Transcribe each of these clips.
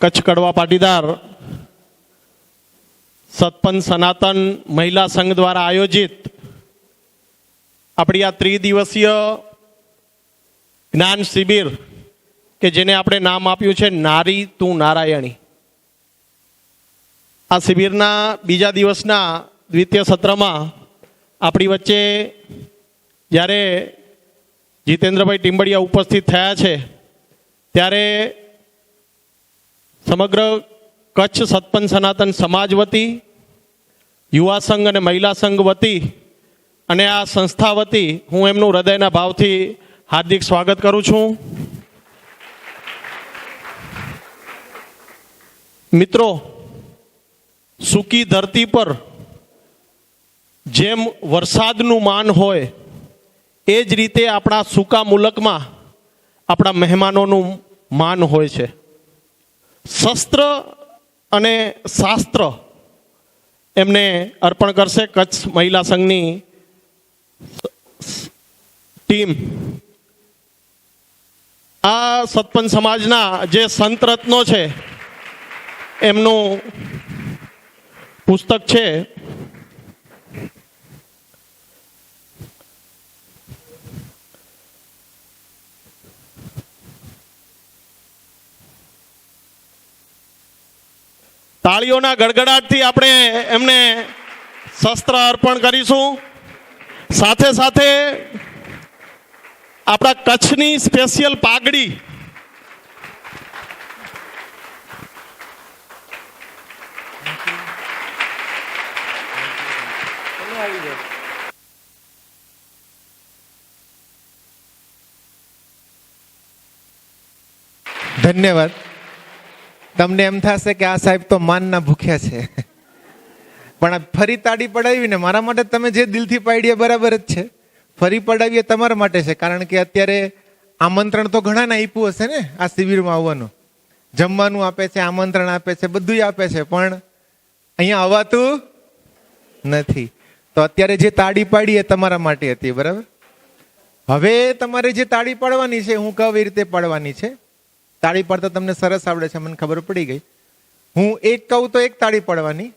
કચ્છ કડવા પાટીદાર સતપંથ સનાતન મહિલા સંઘ દ્વારા આયોજિત આપણી આ ત્રિદિવસીય જ્ઞાન શિબિર કે જેને આપણે નામ આપ્યું છે નારી તું નારાયણી, આ શિબિરના બીજા દિવસના દ્વિતીય સત્રમાં આપણી વચ્ચે જ્યારે જીતેન્દ્રભાઈ ટીમ્બડિયા ઉપસ્થિત થયા છે ત્યારે સમગ્ર કચ્છ સતપંથ સનાતન સમાજ વતી, યુવા સંઘ અને મહિલા સંઘ વતી અને આ સંસ્થા વતી હું એમનું હૃદયના ભાવથી હાર્દિક સ્વાગત કરું છું. મિત્રો, સૂકી ધરતી પર જેમ વરસાદનું માન હોય એ જ રીતે આપણા સૂકા મુલકમાં આપણા મહેમાનોનું માન હોય છે. શસ્ત્ર અને શાસ્ત્ર એમને અર્પણ કરશે કચ્છ મહિલા સંઘની ટીમ. આ સતપંથ સમાજના જે સંત રત્નો છે એમનું પુસ્તક છે તાળીઓના ગડગડાટથી આપણે એમને શસ્ત્ર અર્પણ કરીશું. સાથે સાથે આપણા કચ્છની સ્પેશિયલ પાઘડી ધન્યવાદ. તમને એમ થશે કે આ સાહેબ તો માનના ભૂખ્યા છે, પણ આ ફરી તાળી પડાવીને મારા માટે તમે જે દિલથી પાડ્યા બરાબર જ છે. ફરી પડાવીએ તમારા માટે છે, કારણ કે અત્યારે આમંત્રણ તો ઘણાને આપ્યું હશે ને આ શિબિરમાં આવવાનું. જમવાનું આપે છે, આમંત્રણ આપે છે, બધું આપે છે, પણ અહીંયા આવવાતું નથી. તો અત્યારે જે તાળી પાડી એ તમારા માટે હતી, બરાબર. હવે તમારે જે તાળી પાડવાની છે હું કહું એ રીતે પાડવાની છે. તાળી પાડતા તમને સરસ આવડે છે, મને ખબર પડી ગઈ. હું એક કહું તો એક તાળી પાડવાની,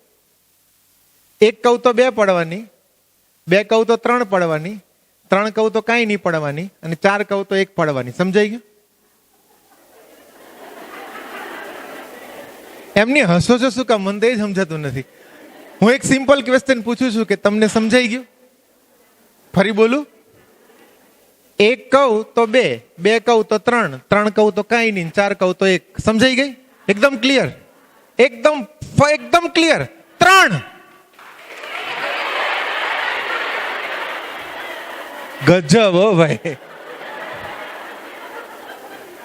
એક કહું તો બે પાડવાની, બે કહું તો ત્રણ પાડવાની, ત્રણ કહું તો કાંઈ નહીં પાડવાની, અને ચાર કહું તો એક પાડવાની. સમજાઈ ગયું? એમની હસો છો શું કામ? મને તો એ સમજાતું નથી. હું એક સિમ્પલ ક્વેશ્ચન પૂછું છું કે તમને સમજાઈ ગયું? ફરી બોલું. એક કહું તો બે, બે કહું તો ત્રણ, ત્રણ કહું તો કાંઈ નહીં, ચાર કહું તો એક. સમજાઈ ગઈ? એકદમ ક્લિયર, એકદમ ક્લિયર. ત્રણ. ગજબ હો ભાઈ.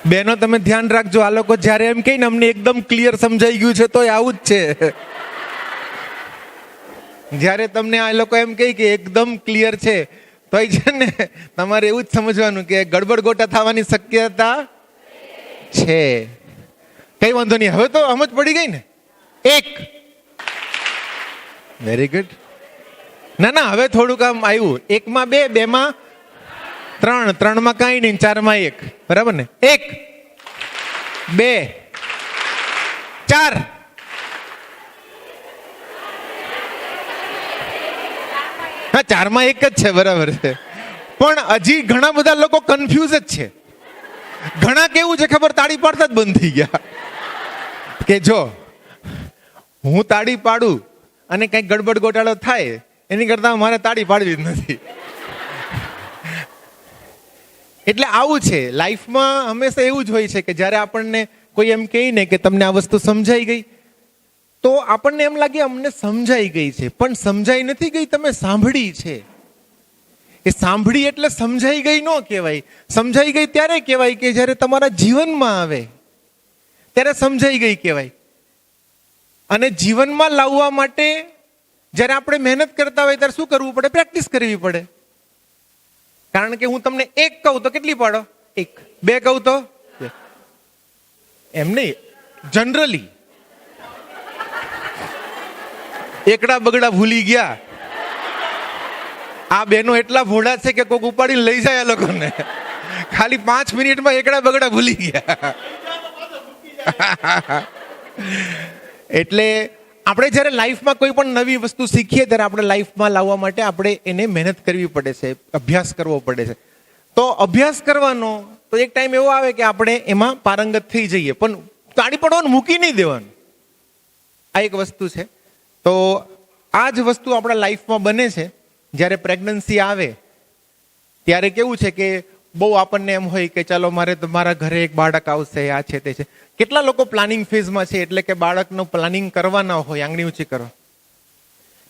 બેનો તમે ધ્યાન રાખજો, આ લોકો જયારે એમ કહે ને અમને એકદમ ક્લિયર સમજાઈ ગયું છે તો આવું જ છે. જયારે તમને આ લોકો એમ કહે કે એકદમ ક્લિયર છે તો છે ને તમારે એવું જ સમજવાનું કે ગડબડ ગોટા થવાની શક્યતા છે. કઈ વાંધો નહીં, હવે તો સમજ પડી ગઈ ને. એક. Very good. ના હવે થોડુંક આમ આવ્યું. એકમાં બે, બે માં ત્રણ, ત્રણ માં કાંઈ નહીં, ચાર માં એક. બરાબર ને? એક, બે, ચાર. હા, ચાર માં એક જ છે, બરાબર છે. પણ હજી ઘણા બધા લોકો કન્ફ્યુઝ જ છે. ઘણા કેવું છે ખબર, તાળી પાડતા જ બંધ થઈ ગયા કે જો હું તાળી પાડું અને કઈક ગડબડ ગોટાળો થાય એની કરતા મારે તાળી પાડવી જ નથી. એટલે આવું છે લાઈફમાં, હંમેશા એવું જ હોય છે કે જ્યારે આપણને કોઈ એમ કહે ને કે તમને આ વસ્તુ સમજાઈ ગઈ, તો આપણને એમ લાગે અમને સમજાઈ ગઈ છે, પણ સમજાઈ નથી ગઈ, તમે સાંભળી છે. એ સાંભળી એટલે સમજાઈ ગઈ ન કહેવાય. સમજાઈ ગઈ ત્યારે કહેવાય કે જ્યારે તમારા જીવનમાં આવે ત્યારે સમજાઈ ગઈ કહેવાય. અને જીવનમાં લાવવા માટે જ્યારે આપણે મહેનત કરતા હોય ત્યારે શું કરવું પડે? પ્રેક્ટિસ કરવી પડે. કારણ કે હું તમને એક કહું તો કેટલી પાડો? એક. બે કહું તો એમ નહીં, જનરલી એકડા બગડા ભૂલી ગયા. આ બેનો એટલા ભોળા છે કે કોઈક ઉપાડીને લઈ જાય આ લોકોને. ખાલી 5 મિનિટમાં એકડા બગડા ભૂલી ગયા. એટલે આપણે જ્યારે લાઈફમાં કોઈ પણ નવી વસ્તુ શીખીએ ત્યારે આપણે લાઈફમાં લાવવા માટે આપણે એને મહેનત કરવી પડે છે, અભ્યાસ કરવો પડે છે. તો અભ્યાસ કરવાનો તો એક ટાઈમ એવો આવે કે આપણે એમાં પારંગત થઈ જઈએ, પણ તાળી પડવાનું મૂકી નહીં દેવાનું. આ એક વસ્તુ છે. તો આ જ વસ્તુ આપણા લાઈફમાં બને છે. જ્યારે પ્રેગ્નન્સી આવે ત્યારે કેવું છે કે બહુ આપણને એમ હોય કે ચાલો મારે તો મારા ઘરે એક બાળક આવશે, આ છે તે છે. કેટલા લોકો પ્લાનિંગ ફેઝમાં છે, એટલે કે બાળકનું પ્લાનિંગ કરવાના હોય, આંગળી ઊંચી કરો,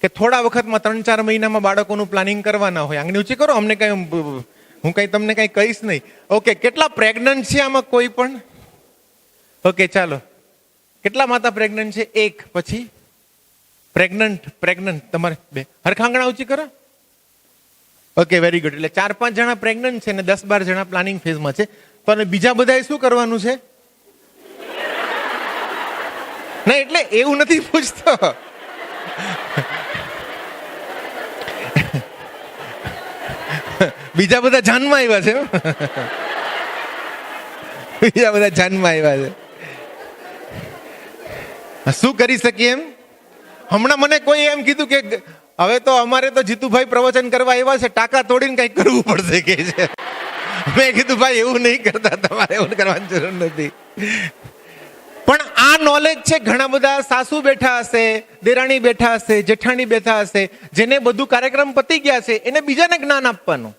કે થોડા વખતમાં 3-4 મહિનામાં બાળકોનું પ્લાનિંગ કરવાના હોય, આંગળી ઊંચી કરો. અમને કઈ હું કઈ તમને કઈ કહીશ નહીં. ઓકે, કેટલા પ્રેગ્નન્ટ છે આમાં કોઈ પણ? ઓકે, ચાલો. કેટલા માતા પ્રેગ્નન્ટ છે? એક. પછી પ્રેગ્નન્ટ તમારે બે. હરખા આંગળા ઊંચી કરો. Okay, very good. એટલે 4-5 જણા પ્રેગ્નન્ટ છે ને 10-12 જણા પ્લાનિંગ ફેઝમાં છે. તો અને બીજા બધાએ શું કરવાનું છે? ના, એટલે એવું નથી પૂછતો. બીજા બધા જાનમાં આવ્યા છે. બીજા બધા જાનમાં આવ્યા છે. શું કરી શકીએ એમ? હમણાં મને કોઈ એમ કીધું કે હવે તો અમારે તો જીતુભાઈ પ્રવચન કરવા આવ્યા છે, ટાંકા તોડીને કંઈક કરવું પડશે કે છે. મેં કીધું ભાઈ એવું નહીં કરતા, તમારે એવું કરવાની જરૂર નથી. પણ આ નોલેજ છે. ઘણા બધા સાસુ બેઠા હશે, દેરાણી બેઠા હશે, જેઠાણી બેઠા હશે, જેને બધું કાર્યક્રમ પતી ગયા છે, એને બીજાને જ્ઞાન આપવાનું,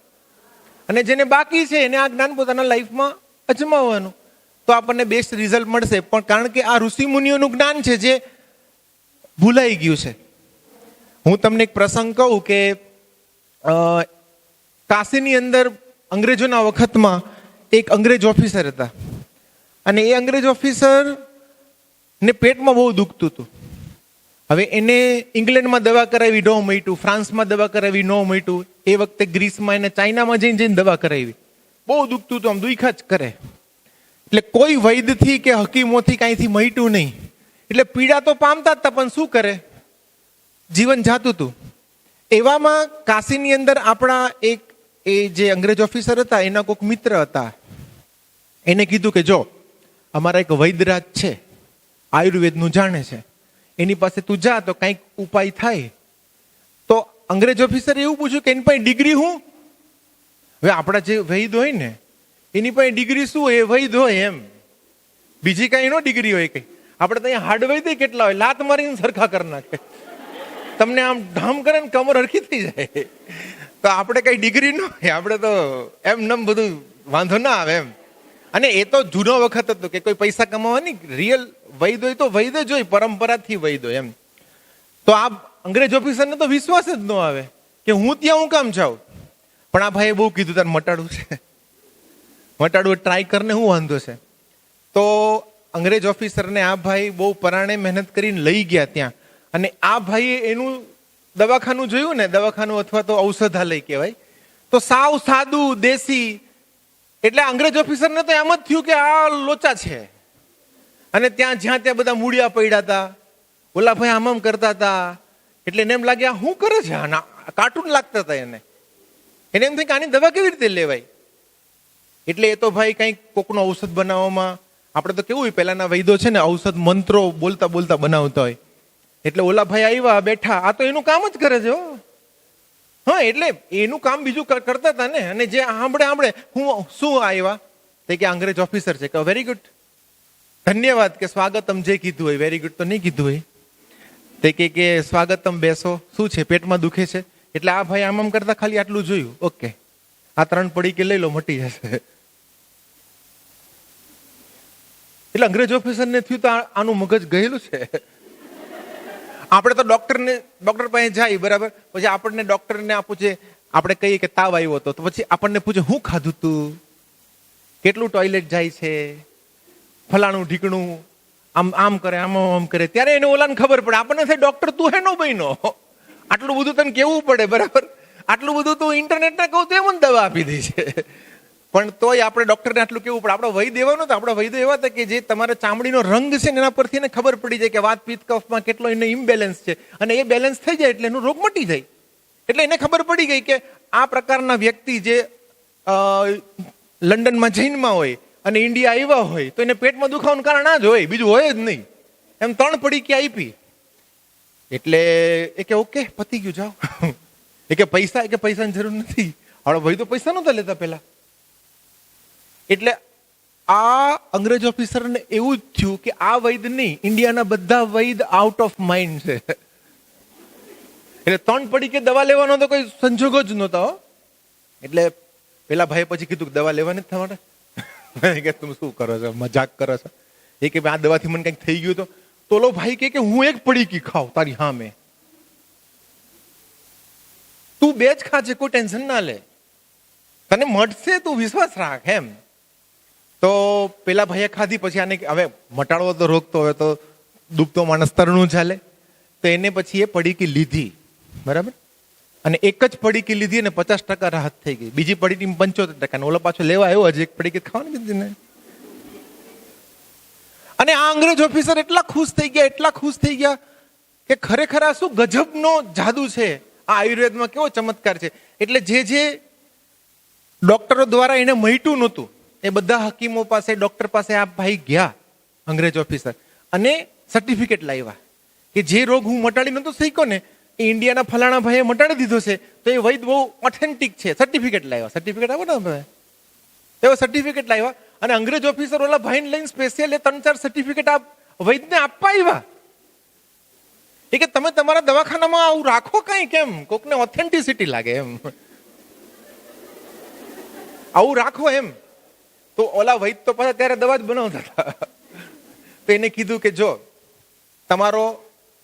અને જેને બાકી છે એને આ જ્ઞાન પોતાના લાઈફમાં અજમાવવાનું. તો આપણને બેસ્ટ રિઝલ્ટ મળશે. પણ કારણ કે આ ઋષિ મુનિઓનું જ્ઞાન છે જે ભૂલાઈ ગયું છે. હું તમને એક પ્રસંગ કહું કે કાશીની અંદર અંગ્રેજોના વખતમાં એક અંગ્રેજ ઓફિસર હતા, અને એ અંગ્રેજ ઓફિસર ને પેટમાં બહુ દુખતું હતું. હવે એને ઇંગ્લેન્ડમાં દવા કરાવી, ન મટ્યું. ફ્રાન્સમાં દવા કરાવી, ન મટ્યું. એ વખતે ગ્રીસમાં એને ચાઇનામાં જઈને દવા કરાવી. બહુ દુખતું હતું, આમ દુખ્યા જ કરે. એટલે કોઈ વૈદ્યથી કે હકીમોથી કાંઈથી મટ્યું નહીં. એટલે પીડા તો પામતા જ હતા, પણ શું કરે, જીવન જાતું હતું. એવામાં કાશીની અંદર આપણા એક એ જે અંગ્રેજ ઓફિસર હતા એના કોઈક મિત્ર હતા. એને કીધું કે જો અમારા એક વૈદ્યરાજ છે, આયુર્વેદનું જાણે છે, એની પાસે તું જા તો કંઈક ઉપાય થાય. તો અંગ્રેજ ઓફિસરે એવું પૂછ્યું કે એની પાસે ડિગ્રી શું? હવે આપણા જે વૈદ હોય ને એની પાસે ડિગ્રી શું હોય? એ વૈદ હોય એમ, બીજી કઈ નો ડિગ્રી હોય કઈ. આપણે તો અહીંયા હાર્ડ વૈદ કેટલા હોય, લાત મારીને સરખા કરી નાખે, તમને આમ ઢામ કરે ને કમર હરખી થઈ જાય. તો આપણે કઈ ડિગ્રી ન હોય, આપણે તો એમ નમ બધું વાંધો ના આવે એમ. અને એ તો જૂનો વખત હતો કે કોઈ પૈસા કમાવાની, રિયલ વૈદ હોય તો વૈદ જ હોય, પરંપરાથી વૈદ હોય એમ. તો આ અંગ્રેજ ઓફિસરને તો વિશ્વાસ જ ન આવે કે હું ત્યાં હું કામ જાઉં. પણ આ ભાઈએ બહુ કીધું તારે મટાડવું છે, મટાડવું ટ્રાય કરને શું વાંધો છે. તો અંગ્રેજ ઓફિસરને આ ભાઈ બહુ પરાણે મહેનત કરીને લઈ ગયા ત્યાં. અને આ ભાઈએ એનું દવાખાનું જોયું ને, દવાખાનું અથવા તો ઔષધાલય કહેવાય, તો સાવ સાદું દેશી. એટલે અંગ્રેજ ઓફિસરને તો એમ જ થયું કે આ લોચા છે. અને ત્યાં જ્યાં ત્યાં બધા મૂળિયા પડ્યા હતા, ઓલા ભાઈ આમ કરતા હતા. એટલે એને એમ લાગે આ શું કરે છે, આના કાર્ટૂન લાગતા હતા એને. એને એમ થાય કે આની દવા કેવી રીતે લેવાય. એટલે એ તો ભાઈ કંઈક કોકનો ઔષધ બનાવવામાં, આપણે તો કેવું હોય પહેલાના વૈદ્યો છે ને ઔષધ મંત્રો બોલતા બોલતા બનાવતા હોય. એટલે ઓલા ભાઈ આવ્યા બેઠા, આ તો એનું કામ જ કરે છે. હા, એટલે એનું કામ બીજું કરતા હતા ને. અને જે સાંભળે હું શું આવ્યા તે કે અંગ્રેજ ઓફિસર છે. કે વેરી ગુડ, ધન્યવાદ, કે સ્વાગતમ જે કીધું હોય. વેરી ગુડ તો નહીં કીધું હોય. તે કે સ્વાગતમ, બેસો. શું છે, પેટમાં દુખે છે? એટલે આ ભાઈ આમ કરતા ખાલી આટલું જોયું. ઓકે, આ 3 પડી કે લઈ લો, મટી જશે. એટલે અંગ્રેજ ઓફિસરને થયું તો આનું મગજ ગયેલું છે. આપણે તો ડોક્ટર પાસે જાય, બરાબર, પછી આપણને ડોક્ટરને પૂછે, આપણે કહીએ કે તાવ આવ્યો હતો, તો પછી આપણને પૂછે શું ખાધું તું, કેટલું ટોયલેટ જાય છે, ફલાણું ઢીકણું, આમ કરે, આમ કરે. ત્યારે એને ઓલાને ખબર પડે. આપણને થાય ડોક્ટર તું હે નો બહેનો, આટલું બધું તને કેવું પડે, બરાબર, આટલું બધું તું ઇન્ટરનેટને કહું તો એમ દવા આપી દે છે. પણ તોય આપણે ડોક્ટરને આટલું કેવું પડે. આપણે વૈદ એવા નહોતા, આપણા વૈદ એવા હતા કે જે તમારા ચામડીનો રંગ છે ને એના પરથી એને ખબર પડી જાય કે વાત પિત્ત કફમાં કેટલો એને ઇમ્બેલેન્સ છે, અને એ બેલેન્સ થઈ જાય એટલે એનો રોગ મટી જાય. એટલે એને ખબર પડી ગઈ કે આ પ્રકારના વ્યક્તિ જે લંડનમાં જૈનમાં હોય અને ઇન્ડિયા આવ્યા હોય તો એને પેટમાં દુખાવાનું કારણ આ જ હોય, બીજું હોય જ નહીં. એમ 3 પડીકી આપી. એટલે એ કે ઓકે પતી ગયું, જાઓ. એ કે પૈસા, એ કે પૈસાની જરૂર નથી. હવે ભાઈ તો પૈસા નહોતા લેતા પેલા. એટલે આ અંગ્રેજ ઓફિસરને એવું જ થયું કે આ વૈદ નહીં, ઇન્ડિયાના બધા વૈદ આઉટ ઓફ માઇન્ડ છે. એટલે 3 પડીકે દવા લેવાનો તો કોઈ સંજોગ જ નહોતા. એટલે પેલા ભાઈ પછી કીધું કે દવા લેવાની જ તમારે. કે તમે શું કરો છો, મજાક કરો છો? એ કે આ દવાથી મને કંઈક થઈ ગયું તો ઓલો ભાઈ કે હું 1 પડીકી ખાવ તારી સામે, તું 2 જ ખાજે, કોઈ ટેન્શન ના લે, તને મળશે, તું વિશ્વાસ રાખ એમ. તો પેલા ભાઈએ ખાધી. પછી આને હવે મટાડવો તો રોગ તો હવે તો ડૂબતો માણસ તરણું ચાલે. તો એને પછી એ પડીકી લીધી, બરાબર. અને 1 જ પડીકી લીધી અને 50% રાહત થઈ ગઈ. બીજી પડીકી 75%. ઓલો પાછો લેવા આવ્યો, હજી 1 પડીકી ખાવાની કીધી ને. અને આ અંગ્રેજ ઓફિસર એટલા ખુશ થઈ ગયા કે ખરેખર આ શું ગજબનો જાદુ છે. આ આયુર્વેદમાં કેવો ચમત્કાર છે. એટલે જે ડોક્ટરો દ્વારા એને મટ્યું નહોતું, એ બધા હકીમો પાસે, ડોક્ટર પાસે આ ભાઈ ગયા અંગ્રેજ ઓફિસર, અને સર્ટિફિકેટ લાવ્યા કે જે રોગ હું મટાડી નહોતો શીખ્યો ને એ ઇન્ડિયાના ફલાણા ભાઈએ મટાડી દીધો છે, તો એ વૈદ બહુ ઓથેન્ટિક છે. સર્ટિફિકેટ લાવ્યા. સર્ટિફિકેટ આવો ને ભાઈ, એવો સર્ટિફિકેટ લાવ્યા. અને અંગ્રેજ ઓફિસર ઓલા ભાઈને લઈને સ્પેશિયલ 3-4 સર્ટિફિકેટ આ વૈદને આપવા આવ્યા. એ કે તમે તમારા દવાખાનામાં આવું રાખો કઈ, કેમ કોકને ઓથેન્ટિસિટી લાગે એમ, આવું રાખો એમ. તો ઓલા વૈદ તો પાછા ત્યારે દવા જ બનાવતા હતા. તો એને કીધું કે જો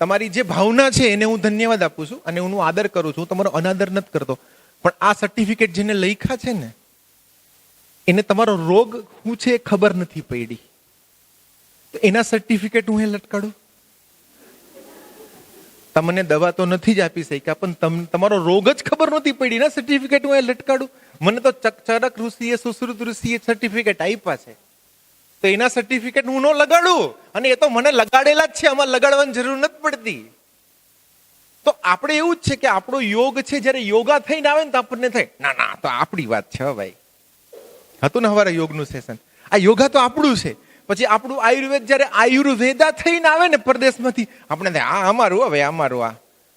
તમારી જે ભાવના છે એને હું ધન્યવાદ આપું છું અને હું આદર કરું છું, તમારો અનાદર નથી કરતો, પણ આ સર્ટિફિકેટ જેને લખ્યા છે ને એને તમારો રોગ શું છે એ ખબર નથી પડી, તો એના સર્ટિફિકેટ હું એ લટકાડું? તમને દવા તો નથી જ આપી શક્યા, પણ તમારો રોગ જ ખબર નથી પડી, ના સર્ટિફિકેટ હું એ લટકાડું? મને તો ચરક ઋષિએ, સુશ્રુત ઋષિએ સર્ટિફિકેટ આપ્યા છે, તો એના સર્ટિફિકેટ હું ન લગાડું? અને એ તો મને લગાડેલા જ છે, આમાં લગાડવાની જરૂર નથી પડતી. તો આપણે એવું જ છે કે આપણો યોગ છે, જયારે યોગા થઈને આવે ને તો આપણને થાય ના તો આપણી વાત છે ભાઈ. હતું ને હવારે યોગનું સેશન, આ યોગા તો આપણું છે. પછી આપણું આયુર્વેદ જયારે આયુર્વેદા થઈને આવે ને પરદેશમાંથી, આપણે થાય આ અમારું, હવે અમારું. આ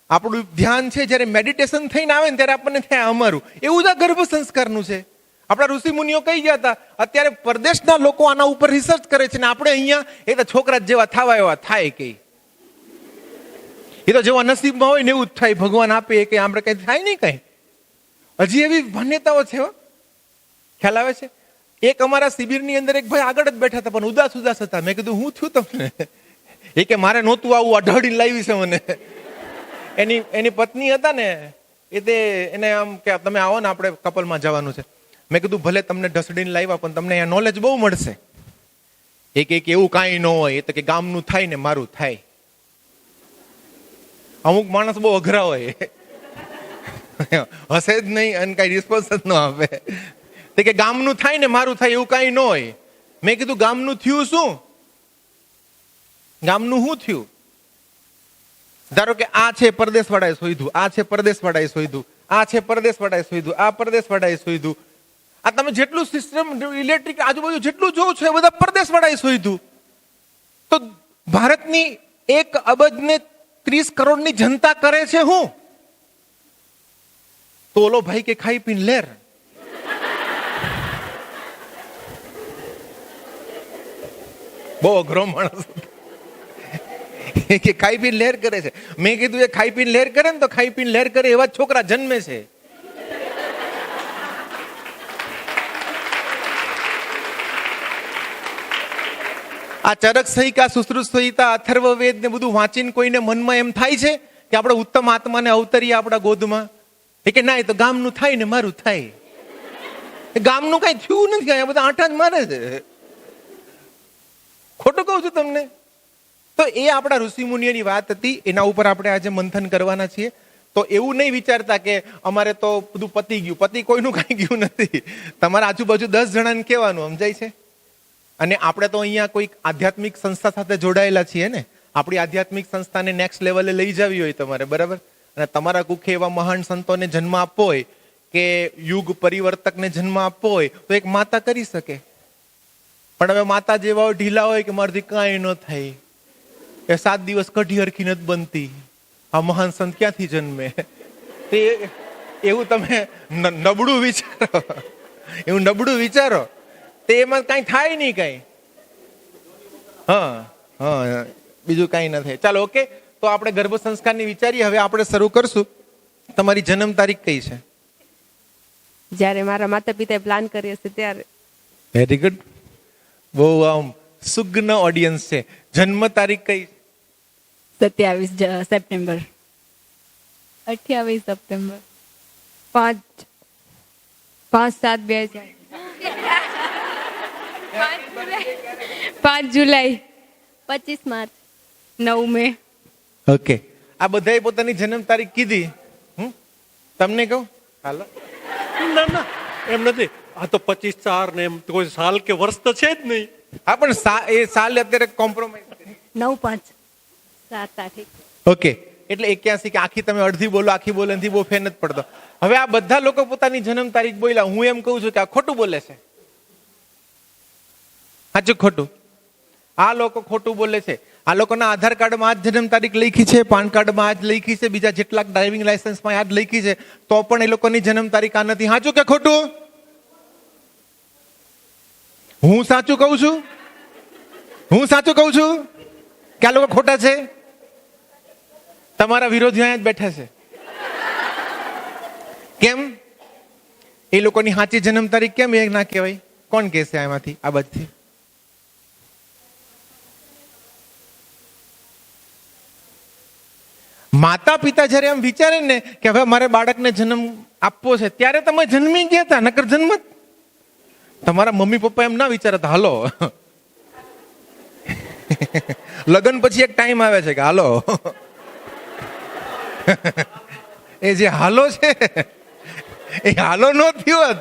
આપણું ધ્યાન છે જયારે મેડિટેશન થઈને આવે ને ત્યારે આપણને થાય અમારું. એવું જ આ ગર્ભ સંસ્કારનું છે. આપણા ઋષિ મુનિઓ કહી ગયા હતા, અત્યારે પરદેશના લોકો આના ઉપર રિસર્ચ કરે છે ને આપણે અહીંયા એ તો છોકરા જેવા થવા એવા થાય, કઈ એ તો જેવા નસીબમાં હોય ને એવું જ થાય, ભગવાન આપે કે આપણે કઈ થાય નહીં કઈ. હજી એવી માન્યતાઓ છે. ખ્યાલ આવે છે? એક અમારા શિબિરની અંદર એક ભાઈ આગળ જ બેઠા હતા પણ ઉદાસ હતા. મેં કીધું હું થયું તમને? એ કે મારે નહોતું આવું, અઢાડીને લાવી છે મને. એની પત્ની હતા ને એને આમ કે તમે આવો ને આપણે કપલમાં જવાનું છે. મેં કીધું ભલે તમને ઢસડીને લાવ્યા પણ તમને અહીંયા નોલેજ બહુ મળશે. એક એવું કાંઈ ન હોય, એ તો કે ગામનું થાય ને મારું થાય. અમુક માણસ બહુ અઘરા હોય, હશે જ નહીં અને કઈ રિસ્પોન્સ જ ન આપે. તે કે ગામનું થાય ને મારું થાય એવું કાંઈ ન હોય. મેં કીધું ગામનું થયું શું? ગામનું શું થયું? ધારો કે આ છે પરદેશવાળાએ શોધ્યું, આ છે પરદેશવાળાએ શોધ્યું, આ છે પરદેશવાળાએ શોધ્યું, આ પરદેશવાળાએ શોધ્યું. આ તમે જેટલું સિસ્ટમ ઇલેક્ટ્રિક આજુબાજુ જેટલું જોવો છો એ બધા પરદેશવાળાએ શોધ્યું. તો ભારતની 1 અબજ ને 30 કરોડની જનતા કરે છે હું? તો ઓલો ભાઈ કે ખાઈ પીને લેર. બહુ અઘરો માણસ કે ખાઈ પીને લહેર કરે છે. મેં કીધું એ ખાઈ પીને લહેર કરે ને તો ખાઈ પીને લહેર કરે એવા છોકરા જન્મે છે. આ ચરક સંહિતા, સુશ્રુત સંહિતા, અથર્વવેદ ને બધું વાંચીને કોઈને મનમાં એમ થાય છે કે આપણે ઉત્તમ આત્માને અવતરીએ આપણા ગોદમાં? એ કે ના, એ તો ગામનું થાય ને મારું થાય. ગામનું કઈ થયું નથી, આ બધા આંટા જ મારે છે. ખોટું કહું છું તમને? તો એ આપણા ઋષિ મુનિઓની વાત હતી, એના ઉપર આપણે આજે મંથન કરવાના છીએ. તો એવું નહીં વિચારતા કે અમારે તો બધું પતી ગયું. પતિ કોઈનું કઈ ગયું નથી. તમારા આજુબાજુ 10 જણાને કહેવાનું, સમજાય છે? અને આપણે તો અહીંયા કોઈક આધ્યાત્મિક સંસ્થા સાથે જોડાયેલા છીએ ને. આપણી આધ્યાત્મિક સંસ્થાને નેક્સ્ટ લેવલે લઈ જવી હોય તમારે, બરાબર? અને તમારા કુખે એવા મહાન સંતોને જન્મ આપવો હોય કે યુગ પરિવર્તકને જન્મ આપવો હોય તો એક માતા કરી શકે. પણ હવે માતા જેવા ઢીલા હોય કે મારાથી કાંઈ ન થાય. એ 7 દિવસ કઢી હરખી નથી બનતી, આ મહાન સંત ક્યાંથી જન્મે? તે એવું તમે નબળું વિચારો, એવું નબળું વિચારો તે એમાં કઈ થાય નહીં કઈ. હા, બીજું કઈ ન થાય. ચાલો, ઓકે. તો આપણે ગર્ભ સંસ્કારની વિચારીએ. હવે આપણે શરૂ કરશું. તમારી જન્મ તારીખ કઈ છે? જ્યારે મારા માતા પિતાએ પ્લાન કર્યો છે ત્યારે. Very good. બહુ આમ સુગ્ન ઓડિયન્સ છે. જન્મ તારીખ કઈ? 27 સપ્ટેમ્બર. 28 સપ્ટેમ્બર. 5/7/2000. 5 જુલાઈ. 25 માર્ચ. 9 મે. ઓકે. આ બધાએ પોતાની જન્મ તારીખ કીધી. તમને કહું? હાલો. ના ના, એમ નથી. આ તો 25/4 ને એમ કોઈ સાલ કે વર્ષ તો છે જ નહીં. હા, પણ એ સાલ અત્યારે કોમ્પ્રોમાઇઝ. 9/5. 7/8. ઓકે. એટલે 81 કે આખી તમે અડધી બોલો, આખી બોલે નથી બહુ ફેર નથી પડતો. હવે આ બધા લોકો પોતાની જન્મ તારીખ બોલ્યા. હું એમ કહું છું કે આ ખોટું બોલે છે. સાચું ખોટું? આ લોકો ખોટું બોલે છે. આ લોકોના આધાર કાર્ડમાં આ જ જન્મ તારીખ લખી છે, પાન કાર્ડમાં આ જ લખી છે, બીજા જેટલા ડ્રાઇવિંગ લાયસન્સમાં આ જ લખી છે, તો પણ એ લોકોની જન્મ તારીખ આ નથી. સાચું કે ખોટું? હું સાચું કહું છું? હું સાચું કહું છું કે આ લોકો ખોટા છે? તમારા વિરોધી અહીંયા જ બેઠા છે. કેમ? એ લોકોની સાચી જન્મ તારીખ કેમ એ ના કહેવાય? કોણ કહેશે આમાંથી, આ બાજુથી? માતા પિતા જયારે એમ વિચારે ને કે હવે મારે બાળકને જન્મ આપવો છે, ત્યારે તમે જન્મી ગયા હતા, નકર જન્મ. તમારા મમ્મી પપ્પા એમ ના વિચારતા હાલો લગ્ન પછી એક ટાઈમ આવે છે કે હાલો એ જે હાલો છે એ હાલો નો થયો હોત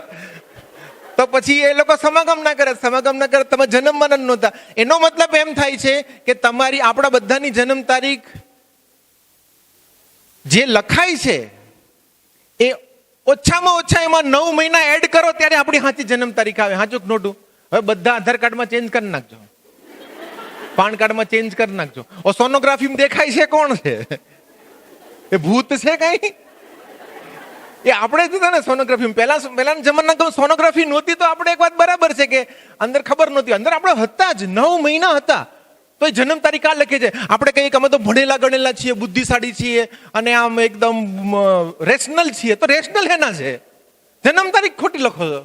તો પછી એ લોકો સમાગમ ના કરે. સમાગમ ના કરે, તમે જન્મમાં જ નહોતા. એનો મતલબ એમ થાય છે કે તમારી, આપણા બધાની જન્મ તારીખ જે લખાય છે એ ઓછામાં ઓછા એમાં 9 મહિના એડ કરો ત્યારે આપણી સાચી જન્મ તારીખ આવે. સાચું નોટું? હવે બધા આધાર કાર્ડમાં ચેન્જ કરી નાખજો, પાન કાર્ડમાં ચેન્જ કરી નાખજો. સોનોગ્રાફીમાં દેખાય છે કોણ છે? એ ભૂત છે કઈ? એ આપણે જ હતા ને સોનોગ્રાફી. પહેલાના જમાનામાં સોનોગ્રાફી નહોતી તો આપણે એક વાત બરાબર છે કે અંદર ખબર નહોતી. અંદર આપણે હતા જ, 9 મહિના હતા. તો એ જન્મ તારીખ આ લખે છે. આપણે કહીએ કે અમે તો ભણેલા ગણેલા છીએ, બુદ્ધિશાળી છીએ અને આમ એકદમ રેશનલ છીએ. તો રેશનલ એના છે, જન્મ તારીખ ખોટી લખો છો.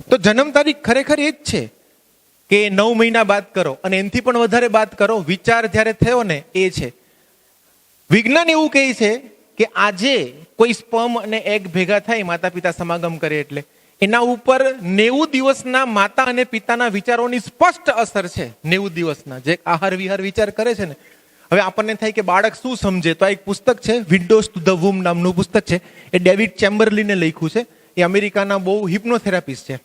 તો જન્મ તારીખ ખરેખર એ જ છે કે 9 મહિના બાદ કરો અને એનાથી પણ વધારે બાદ કરો. વિચાર જ્યારે થયો ને એ છે. વિજ્ઞાન એવું કહે છે કે આજે કોઈ સ્પર્મ અને એગ ભેગા થાય, માતા પિતા સમાગમ કરે એટલે એના ઉપર 90 દિવસના માતા અને પિતાના વિચારોની સ્પષ્ટ અસર છે. 90 દિવસના જે આહાર વિહાર વિચાર કરે છે ને. હવે આપણને થાય કે બાળક શું સમજે, તો આ એક પુસ્તક છે, વિન્ડોઝ ટુ ધ વૂમ નામનું પુસ્તક છે. એ ડેવિડ ચેમ્બરલીને લખ્યું છે. એ અમેરિકાના બહુ હિપ્નોથેરાપિસ્ટ છે.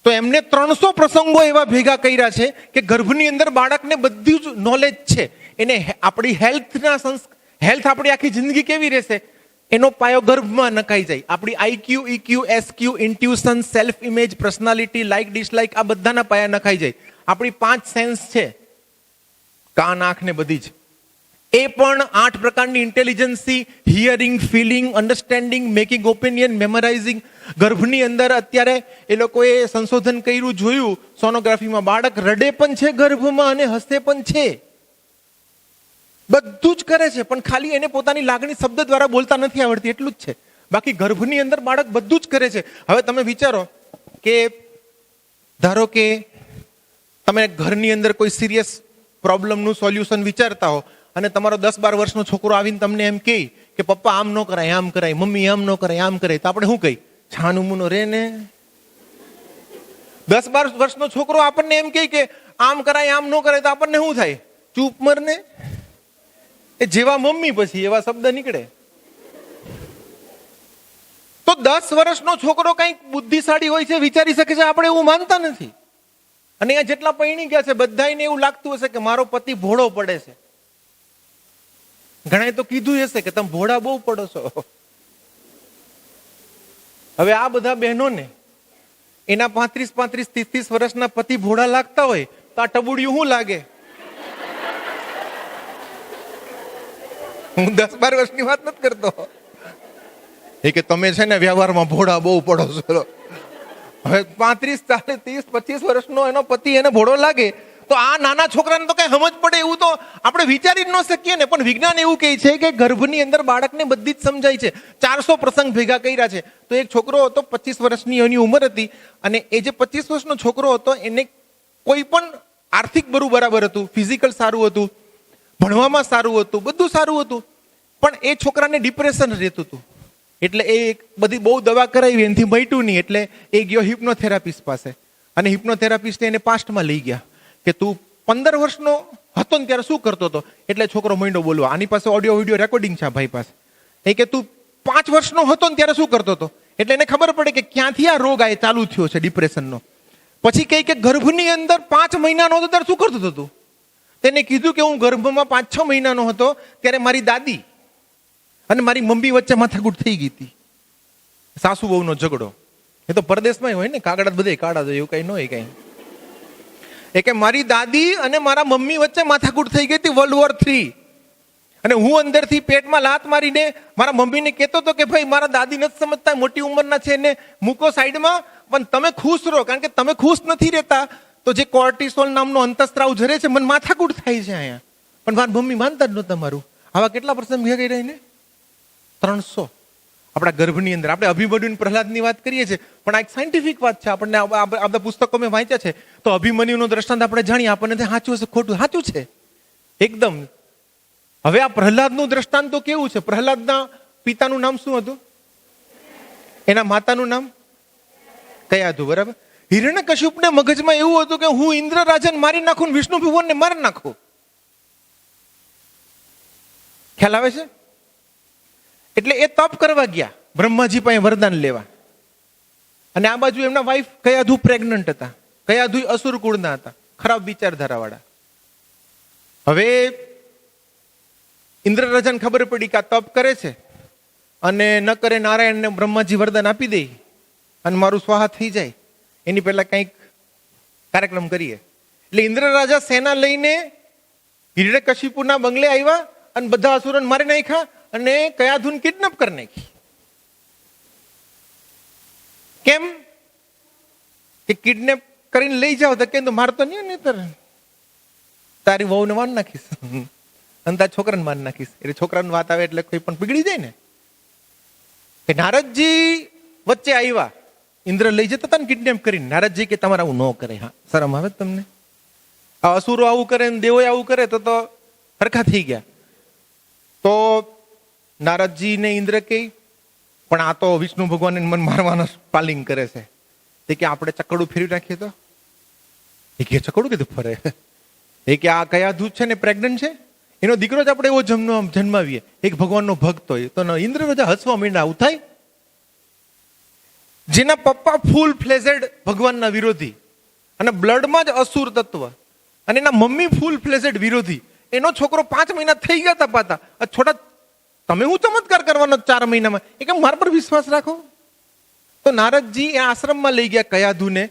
તો એમને 300 પ્રસંગો એવા ભેગા કર્યા છે કે ગર્ભની અંદર બાળકને બધું જ નોલેજ છે. એને આપણી હેલ્થ આપણી આખી જિંદગી કેવી રહેશે એનો પાયો ગર્ભમાં નખાઈ જાય. આપણી IQ, EQ, SQ, intuition, self image, personality, like dislike, આ બધાના પાયા નખાઈ જાય. આપણી 5 સેન્સ છે, કાન, આંખ ને બધી જ. એ પણ 8 પ્રકારની intelligence, hearing, feeling, understanding, making opinion, memorising. ગર્ભની અંદર અત્યારે એ લોકોએ સંશોધન કર્યું, જોયું સોનોગ્રાફીમાં, બાળક રડે પણ છે ગર્ભમાં અને હસે પણ છે. બધું જ કરે છે, પણ ખાલી એને પોતાની લાગણી શબ્દ દ્વારા બોલતા નથી આવડતી, એટલું જ છે. બાકી ગર્ભની અંદર બાળક બધું જ કરે છે. હવે તમે વિચારો કે ધારો કે તમે ઘરની અંદર કોઈ સિરિયસ પ્રોબ્લેમનું સોલ્યુશન વિચારતા હો અને તમારો 10-12 વર્ષનો છોકરો આવીને તમને એમ કહે કે પપ્પા આમ ન કરાય, આમ કરાય, મમ્મી આમ ન કરાય, આમ કરાય, તો આપણે શું કહી? છાનું મુનો રે ને. 10-12 વર્ષનો છોકરો આપણને એમ કહે કે આમ કરાય, આમ ન કરાય, તો આપણને શું થાય? ચૂપ મરને. એ જેવા મમ્મી પછી એવા શબ્દ નીકળે. તો 10 વર્ષનો છોકરો કઈક બુદ્ધિશાળી હોય છે, વિચારી શકે છે, આપણે એવું માનતા નથી. અને અહીંયા જેટલા પૈણી ગયા છે બધાને એવું લાગતું હશે કે મારો પતિ ભોળો પડે છે. ઘણાએ તો કીધું હશે કે તમે ભોળા બહુ પડો છો. હવે આ બધા બહેનોને એના 35, 30 વર્ષના પતિ ભોળા લાગતા હોય તો આ ટબુડિયું શું લાગે? હું 10-12 વર્ષની વાત નથી કરતો. એ કે તમે છે ને વ્યવહારમાં ભોળા બહુ પડો છો. હવે 35, 40, 30, 25 વર્ષનો એનો પતિ એને ભોળો લાગે તો આ નાના છોકરાને તો કઈ સમજ પડે એવું તો આપણે વિચારી જ ન શકીએ ને. પણ વિજ્ઞાન એવું કહે છે કે ગર્ભની અંદર બાળકને બધી જ સમજાય છે. 400 પ્રસંગ ભેગા કર્યા છે. તો એક છોકરો હતો 25 વર્ષની એની ઉંમર હતી, અને એ જે 25 વર્ષનો છોકરો હતો એને કોઈ પણ આર્થિક બધું બરાબર હતું, ફિઝિકલ સારું હતું, ભણવામાં સારું હતું, બધું સારું હતું, પણ એ છોકરાને ડિપ્રેશન રહેતું હતું. એટલે એ બધી બહુ દવા કરાવી, એનાથી મટ્યું નહીં. એટલે એ ગયો હિપ્નોથેરાપિસ્ટ પાસે, અને હિપ્નોથેરાપિસ્ટે એને પાસ્ટમાં લઈ ગયા કે તું 15 વર્ષનો હતો ને ત્યારે શું કરતો હતો. એટલે છોકરો માંડ્યો બોલવા. આની પાસે ઓડિયો વિડીયો રેકોર્ડિંગ છે આ ભાઈ પાસે. એ કે તું 5 વર્ષનો હતો ને ત્યારે શું કરતો હતો. એટલે એને ખબર પડે કે ક્યાંથી આ રોગ આ ચાલુ થયો છે ડિપ્રેશનનો. પછી કહે કે ગર્ભની અંદર 5 મહિનાનો હતો ત્યારે શું કરતો હતો તું. તેને કીધું કે હું ગર્ભમાં 5-6 મહિનાનો હતો ત્યારે મારી દાદી અને મારી મમ્મી વચ્ચે માથાકૂટ થઈ ગઈ હતી. સાસુ વહુનો ઝઘડો. એ તો પરદેશમાં હોય ને, કાગડા બધે કાઢા જાય એવું કઈ ન હોય કઈ. એ કે મારી દાદી અને મારા મમ્મી વચ્ચે માથાકૂટ થઈ ગઈ હતી World War III. અને હું અંદરથી પેટમાં લાત મારીને મારા મમ્મીને કહેતો હતો કે ભાઈ મારા દાદી નથી સમજતા, મોટી ઉંમરના છે, એને મૂકો સાઈડમાં, પણ તમે ખુશ રહો, કારણ કે તમે ખુશ નથી રહેતા તો જે કોર્ટિસોલ નામનો અંતસ્ત્રાવ ઝરે છે, મને માથાકૂટ થાય છે અહીંયા. પણ મારા મમ્મી માનતા જ નહોતા મારું. આવા કેટલા પ્રસંગ ભેગા રહીને 300 આપણા ગર્ભની અંદર. આપણે અભિમન્યુ પ્રહલાદની વાત કરીએ છીએ, પણ આ એક સાયન્ટિફિક વાત છે. આપણને આ બધા પુસ્તકો મેં વાંચ્યા છે. તો અભિમન્યુનો દ્રષ્ટાંત આપણે જાણીએ, આપણને સાચું હશે ખોટું, સાચું છે એકદમ. હવે આ પ્રહલાદનું દ્રષ્ટાંત તો કેવું છે. પ્રહલાદના પિતાનું નામ શું હતું, એના માતાનું નામ કયાધુ, બરાબર. હિરણ્યકશ્યપને મગજમાં એવું હતું કે હું ઇન્દ્ર રાજાને મારી નાખું, વિષ્ણુ ભગવાનને મારી નાખું. ખ્યાલ આવે છે. એટલે એ તપ કરવા ગયા બ્રહ્માજી પાસે વરદાન લેવા. અને આ બાજુ એમના વાઈફ કયાધુ પ્રેગ્નન્ટ હતા. કયાધુ અસુર કુળના હતા, ખરાબ વિચારધારા વાળા. હવે ઇન્દ્ર રાજાને ખબર પડી કે આ તપ કરે છે અને ન કરે નારાયણને બ્રહ્માજી વરદાન આપી દે અને મારું સ્વાહા થઈ જાય, એની પહેલા કંઈક કાર્યક્રમ કરીએ. એટલે ઇન્દ્ર રાજા સેના લઈને હિરણ્યકશિપુના બંગલે આવ્યા અને બધા અસુરોને મારી નાખ્યા અને કયાધુને કિડનેપ કરી નાખી. કેમ કે કિડનેપ કરીને લઈ જાઓ તો કેમ, તો મારતો નહીં ને, તારી વહુને માર નાખીશ અને તારા છોકરાને માર નાખીશ. એટલે છોકરાની વાત આવે એટલે કોઈ પણ પીગળી જાય ને. કે નારદજી વચ્ચે આવ્યા, ઇન્દ્ર લઈ જતા હતા ને કિડનેપ કરીને. નારદજી કે તમારે આવું ન કરે. હા, શરમ આવે તમને? આ અસુરો આવું કરે ને દેવો આવું કરે તો હરખા થઈ ગયા. તો નારદજીને ઇન્દ્ર કહે પણ આ તો વિષ્ણુ ભગવાન મન મારવાનો પાલિંગ કરે છે. તે કે આપણે ચકડું ફેરવી નાખીએ તો. એ કે ચકડું કીધું ફરે. એ કે આ કયાધુ છે ને પ્રેગ્નન્ટ છે, એનો દીકરો જ આપણે એવો જન્માવીએ, એક ભગવાનનો ભક્ત હોય. તો ઇન્દ્ર બધા હસવા માંડ્યા. આવું થાય? જેના પપ્પા ફૂલ ફ્લેઝેડ ભગવાનના વિરોધી અને બ્લડમાં જ અસુર તત્વ, અને એના મમ્મી ફૂલ ફ્લેઝેડ વિરોધી, એનો છોકરો 5 મહિના થઈ ગયા તપાતા. છોટા તમે હું ચમત્કાર કરવાનો 4 મહિનામાં? એ કે મારા પર વિશ્વાસ રાખો. તો નારદજી એ આશ્રમમાં લઈ ગયા કયાધુને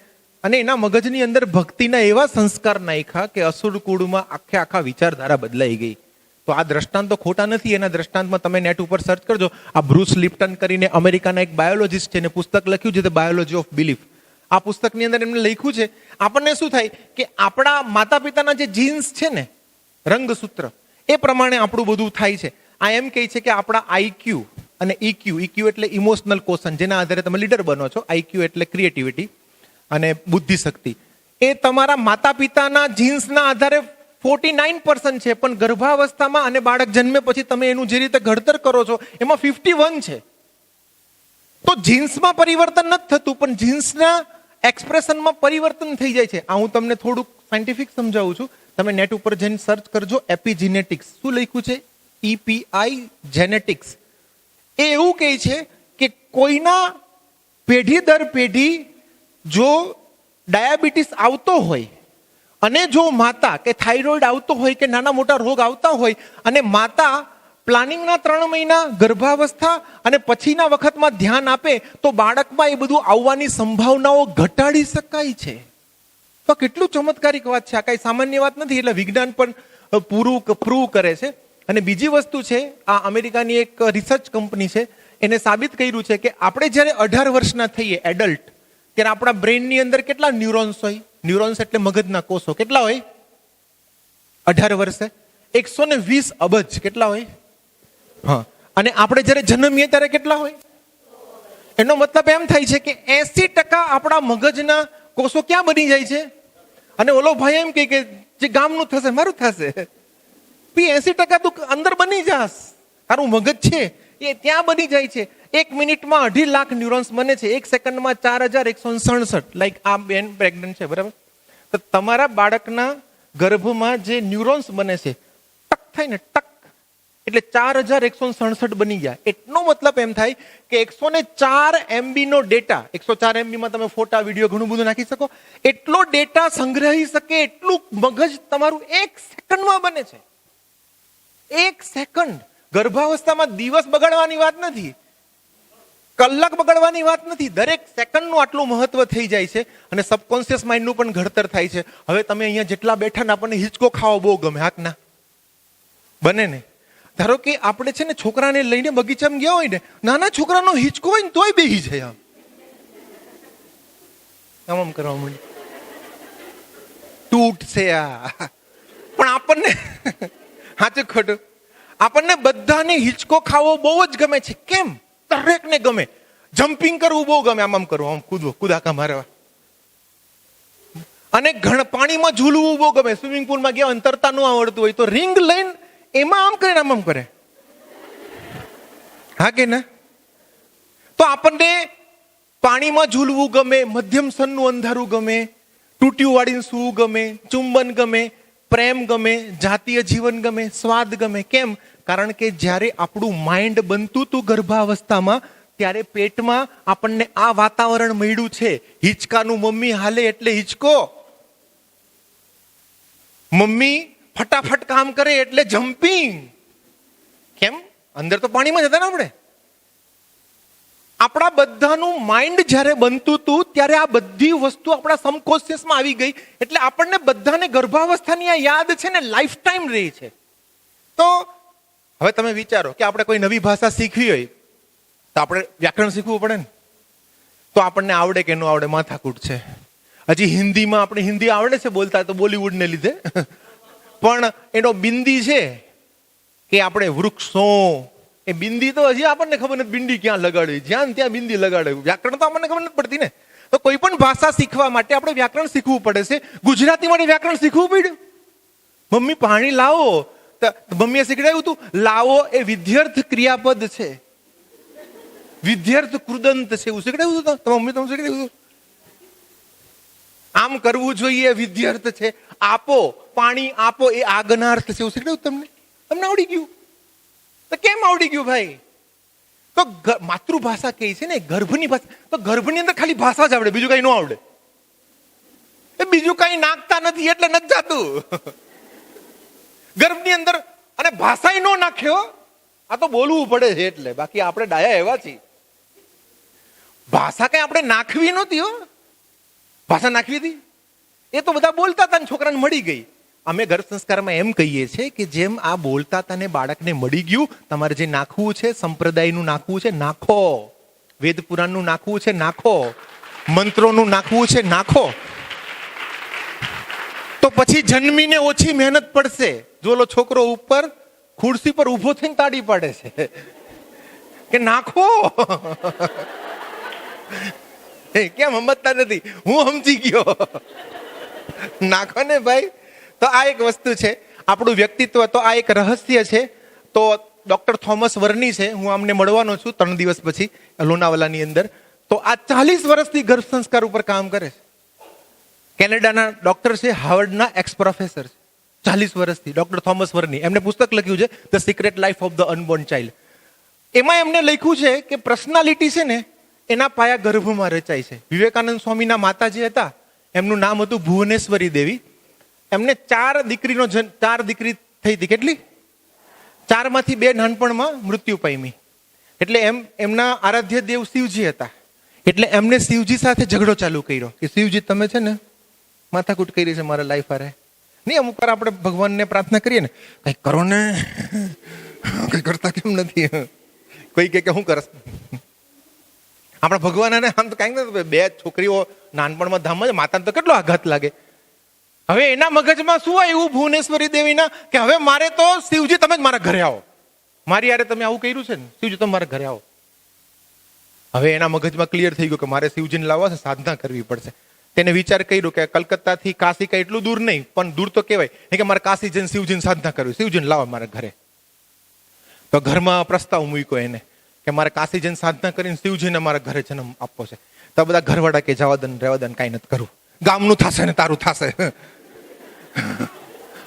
અને એના મગજની અંદર ભક્તિના એવા સંસ્કાર નાખ્યા કે અસુર કુળમાં આખા વિચારધારા બદલાઈ ગઈ. તો આ દ્રષ્ટાંત તો ખોટા નથી. એના દ્રષ્ટાંતમાં તમે નેટ ઉપર સર્ચ કરજો. આ બ્રુસ લિપ્ટન કરીને અમેરિકાના એક બાયોલોજીસ્ટ છે, એને પુસ્તક લખ્યું છે ધ બાયોલોજી ઓફ બિલીફ. આ પુસ્તકની અંદર એમને લખ્યું છે આપણને શું થાય કે આપણા માતા પિતાના જે જીન્સ છે ને, રંગસૂત્ર, એ પ્રમાણે આપણું બધું થાય છે. આ એમ કહે છે કે આપણા આઈક્યુ અને ઈક્યુ, ઈક્યુ એટલે ઇમોશનલ કોશન, જેના આધારે તમે લીડર બનો છો, આઈક્યુ એટલે ક્રિએટિવિટી અને બુદ્ધિ શક્તિ, એ તમારા માતા પિતાના જીન્સના આધારે 49% છે. પણ ગર્ભાવસ્થામાં અને બાળક જન્મે પછી તમે એનું જે રીતે ઘડતર કરો છો એમાં 51 છે. તો જીન્સમાં પરિવર્તન નથી થતું, પણ જીન્સના એક્સપ્રેશનમાં પરિવર્તન થઈ જાય છે. આ હું તમને થોડુંક સાયન્ટિફિક સમજાવું છું. તમે નેટ ઉપર જઈને સર્ચ કરજો એપિજીનેટિક્સ. શું લખ્યું છે? EPI genetics. એ એવું કહે છે કે કોઈના પેઢી દર પેઢી જો ડાયાબિટીસ આવતો હોય અને જો માતા કે થાઇરોઇડ આવતો હોય કે નાના મોટા રોગ આવતા હોય અને માતા પ્લાનિંગના 3 મહિના ગર્ભાવસ્થા અને પછીના વખતમાં ધ્યાન આપે તો બાળકમાં એ બધું આવવાની સંભાવનાઓ ઘટાડી શકાય છે. તો કેટલું ચમત્કારિક વાત છે. આ કઈ સામાન્ય વાત નથી. એટલે વિજ્ઞાન પણ પૂરું પ્રૂવ કરે છે. અને બીજી વસ્તુ છે, આ અમેરિકાની એક રિસર્ચ કંપની છે, એને સાબિત કર્યું છે કે આપણે જ્યારે 18 વર્ષના થઈએ એડલ્ટ, ત્યારે આપણા બ્રેનની અંદર કેટલા ન્યુરોન્સ હોય? ન્યુરોન્સ એટલે મગજના કોષો કેટલા હોય? 18 વર્ષે 120 અબજ કેટલા હોય? હા. અને આપણે જ્યારે જન્મીએ ત્યારે કેટલા હોય? એનો મતલબ એમ થાય છે કે 80% આપણા મગજના કોષો ક્યાં બની જાય છે? અને ઓલો ભાઈ એમ કે જે ગામનું થશે મારું થશે. 80% તું અંદર બની જાસ, તારું મગજ છે એ ત્યાં બની જાય છે. 1 મિનિટમાં 2.5 લાખ ન્યુરોન્સ બને છે, 1 સેકન્ડમાં 4167. લાઈક આ બેન પ્રેગ્નન્ટ છે, બરાબર? તો તમારા બાળકના ગર્ભમાં જે ન્યુરોન્સ બને છે, ટક થાય ને ટક, એટલે 4167 બની ગયા. એટલો મતલબ એમ થાય કે 104 MB નો ડેટા, 104 MB માં તમે ફોટા વિડીયો ઘણું બધું નાખી શકો, એટલો ડેટા સંગ્રહી શકે એટલું મગજ તમારું 1 સેકન્ડમાં બને છે. 1 સેકન્ડ. ગર્ભાવસ્થામાં દિવસ બગાડવાની વાત નથી, કલાક બગાડવાની વાત નથી, દરેક સેકન્ડનું આટલું મહત્વ થઈ જાય છે. અને સબકોન્શિયસ માઇન્ડનું પણ ઘડતર થાય છે. હવે તમે અહીંયા જેટલા બેઠા ને આપણને હિંચકો ખાવો બહુ ગમે, હાક ના બને ને? ધારો કે આપણે છે ને છોકરાને લઈને બગીચામાં ગયા હોય ને, નાના છોકરાનો હિંચકો હોય ને તોય બેહી જાય, આમ કરવા માંડે, તૂટશે આ. પણ આપણને સાચું ખોટું, આપણને બધાને હિંચકો ખાવો બહુ જ ગમે છે. કેમ? દરેકને ગમે. જમ્પિંગ કરવું બહુ ગમે, આમ કરવું, આમ કૂદવું, કુદાકા મારવા. અને પાણીમાં ઝૂલવું બહુ ગમે. સ્વિમિંગ પુલમાં ગયા હોય તરતા ન આવડતું હોય તો રિંગ લઈને એમાં આમ કરે, આમ કરે, હા કે ના? તો આપણને પાણીમાં ઝૂલવું ગમે, મધ્યમ સનનું અંધારું ગમે, તૂટ્યું વાળીને સૂવું ગમે, ચુંબન ગમે, પ્રેમ ગમે, જાતીય જીવન ગમે, સ્વાદ ગમે. કેમ? કારણ કે જ્યારે આપણું માઇન્ડ બનતું હતું ગર્ભાવસ્થામાં, ત્યારે પેટમાં આપણને આ વાતાવરણ મળ્યું છે. હિંચકાનું મમ્મી હાલે એટલે હિંચકો, મમ્મી ફટાફટ કામ કરે એટલે જમ્પિંગ. કેમ? અંદર તો પાણીમાં જ હતા ને આપણે. આપણા બધાનું માઇન્ડ જ્યારે બનતું હતું ત્યારે આ બધી વસ્તુ આપણા સબકોન્શિયસમાં આવી ગઈ. એટલે આપણને બધાને ગર્ભાવસ્થાની આ યાદ છે ને લાઈફ ટાઈમ રહી છે. તો હવે તમે વિચારો કે આપણે કોઈ નવી ભાષા શીખવી હોય તો આપણે વ્યાકરણ શીખવું પડે ને. તો આપણને આવડે કે ન આવડે માથાકૂટ છે. હજી હિન્દીમાં આપણે હિન્દી આવડે છે બોલતા, તો બોલિવૂડને લીધે. પણ એનો બિંદી છે કે આપણે વૃક્ષો, એ બિંદી તો હજી આપણને ખબર નથી બિંદી ક્યાં લગાડવી, જ્યાં ત્યાં બિંદી લગાડવી. વ્યાકરણ તો આપણને ખબર નથી પડતી ને. તો કોઈ પણ ભાષા શીખવા માટે આપણે વ્યાકરણ શીખવું પડે છે. ગુજરાતી માટે વ્યાકરણ શીખવું પડ્યું. મમ્મી પાણી લાવો, મમ્મીએ શીખડાવ્યું હતું, લાવો એ વિધ્યર્થ ક્રિયાપદ છે, વિધ્યર્થ કૃદંત છે, એવું શીખડાવ્યું હતું. તો મમ્મી તમને શીખડાવ્યું હતું. આમ કરવું જોઈએ વિધ્યર્થ છે. આપો, પાણી આપો એ આગનાર્થ છે, એવું શીખડાવ્યું તમને? તમને આવડી ગયું? તો કેમ આવડી ગયું ભાઈ? તો માતૃભાષા કઈ છે ને, ગર્ભની ભાષા. તો ગર્ભની અંદર ખાલી ભાષા જ આવડે, બીજું કઈ ન આવડે. એ બીજું કઈ નાખતા નથી એટલે નથી જાતું ગર્ભની અંદર. અને ભાષા નો નાખ્યો, આ તો બોલવું પડે છે એટલે. બાકી આપણે ડાયા એવા છીએ. ભાષા કઈ આપણે નાખવી નહોતી હો. ભાષા નાખવી હતી એ તો બધા બોલતા હતા ને છોકરાને મળી ગઈ. અમે ગર્ભ સંસ્કારમાં એમ કહીએ છીએ કે જેમ આ બોલતા હતા ને બાળકને મળી ગયું, તમારે જે નાખવું છે, સંપ્રદાયનું નાખવું છે નાખો, વેદ પુરાણનું નાખવું છે નાખો, મંત્રોનું નાખવું છે નાખો. તો પછી જન્મીને ઓછી મહેનત પડશે. જો ઓલો છોકરો ઉપર ખુરશી પર ઉભો થઈને તાળી પાડે છે કે નાખો, કેમ સમજતા નથી? હું સમજી ગયો, નાખો ને ભાઈ. તો આ એક વસ્તુ છે, આપણું વ્યક્તિત્વ. તો આ એક રહસ્ય છે. તો ડોક્ટર થોમસ વર્ની છે, હું આમને મળવાનો છું 3 દિવસ પછી લોનાવાલાની અંદર. તો આ 40 વર્ષથી ગર્ભ સંસ્કાર ઉપર કામ કરે છે. કેનેડાના ડોક્ટર છે, હાર્વર્ડના એક્સ પ્રોફેસર છે. 40 વર્ષથી ડોક્ટર થોમસ વર્ની. એમને પુસ્તક લખ્યું છે the secret life of the unborn child. એમાં એમને લખ્યું છે કે પર્સનાલિટી છે ને એના પાયા ગર્ભમાં રચાય છે. વિવેકાનંદ સ્વામીના માતા જે હતા એમનું નામ હતું ભુવનેશ્વરી દેવી. એમને 4 દીકરી થઈ હતી. કેટલી? 4 માંથી 2 નાનપણમાં મૃત્યુ પામી. એટલે એમના આરાધ્ય દેવ શિવજી હતા. એટલે એમને શિવજી સાથે ઝઘડો ચાલુ કર્યો કે શિવજી તમે છે ને માથાકૂટ કરી છે મારા લાઈફ હારે, નહીં, અમુક વાર આપણે ભગવાનને પ્રાર્થના કરીએ ને, કંઈક કરો ને, કંઈ કરતા કેમ નથી, કોઈ કે હું કરસ. આપણા ભગવાન આમ તો કાંઈક નથી. બે છોકરીઓ નાનપણમાં ધામમાં માતાને તો કેટલો આઘાત લાગે. હવે એના મગજમાં શું આવ્યું ભુવનેશ્વરી દેવીના કે હવે મારે તો શિવજી તમે જ મારા ઘરે આવો, મારી યારે તમે આવું કર્યું છે ને, શિવજી તમે મારા ઘરે આવો. હવે એના મગજમાં ક્લિયર થઈ ગયું કે મારે શિવજીને લાવવા છે, સાધના કરવી પડશે. તેને વિચાર કર્યો કે કલકત્તાથી કાશી કઈ એટલું દૂર નહીં, પણ દૂર તો કહેવાય કે મારે કાશી જઈને શિવજીને સાધના કરવી, શિવજીને લાવવા મારા ઘરે. તો ઘરમાં પ્રસ્તાવ મૂક્યો એને કે મારે કાશી જઈને સાધના કરીને શિવજીને મારા ઘરે જન્મ આપવો છે. તો બધા ઘરવાળા કે જવા દન રહેવા દન, કાંઈ નથી કરવું, ગામનું થશે ને તારું થશે.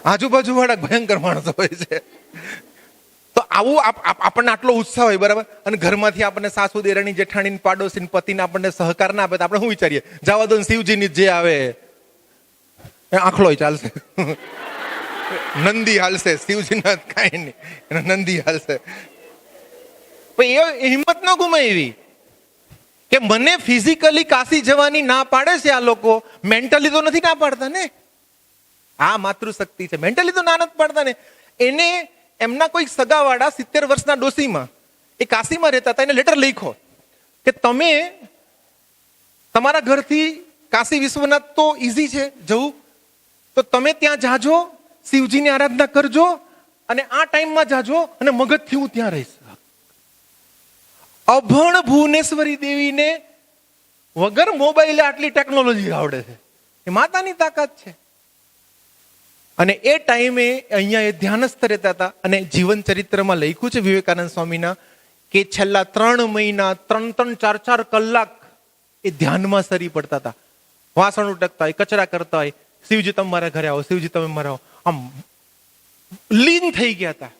આજુબાજુ વાળા ભયંકર માણસો હોય છે. તો આવું આપણને આટલો ઉત્સાહ હોય, બરાબર, અને ઘરમાંથી આપણને સાસુ દેરાણી જેઠાણી પાડોશી પતિને આપણને સહકાર ના આપે તો આપણે શું વિચારીએ, જવા દો શિવજીની જે આવે આખલો ચાલશે, નંદી હાલશે, શિવજીના કાંઈ નહીં, એના નંદી હાલશે. એ હિંમત ન ગુમાવી કે મને ફિઝિકલી કાશી જવાની ના પાડે છે આ લોકો, મેન્ટલી તો નથી ના પાડતા ને. આ માતૃશક્તિ છે, મેન્ટલી તો ના નથી પાડતા ને. એને એમના કોઈ સગાવાળા 70 વર્ષના ડોસીમાં એ કાશીમાં રહેતા હતા, એને લેટર લખ્યો કે તમે તમારા ઘરથી કાશી વિશ્વનાથ તો ઈઝી છે જવું, તો તમે ત્યાં જાજો, શિવજીની આરાધના કરજો, અને આ ટાઈમમાં જાજો, અને મગજથી હું ત્યાં રહીશ. અભણ ભુવનેશ્વરી દેવીને વગર મોબાઈલે આટલી ટેકનોલોજી આવડે છે, એ માતાની તાકાત છે. અને એ ટાઈમે અહીંયા એ ધ્યાનસ્થ રહેતા હતા. અને જીવન ચરિત્રમાં લખ્યું છે વિવેકાનંદ સ્વામીના કે છેલ્લા 3 મહિના 3-3, 4-4 કલાક એ ધ્યાનમાં સરી પડતા હતા. વાસણ ઉટકતા હોય, કચરા કરતા હોય, શિવજી તમે મારા ઘરે આવો, શિવજી તમે મારા આવો, આમ લીન થઈ ગયા હતા.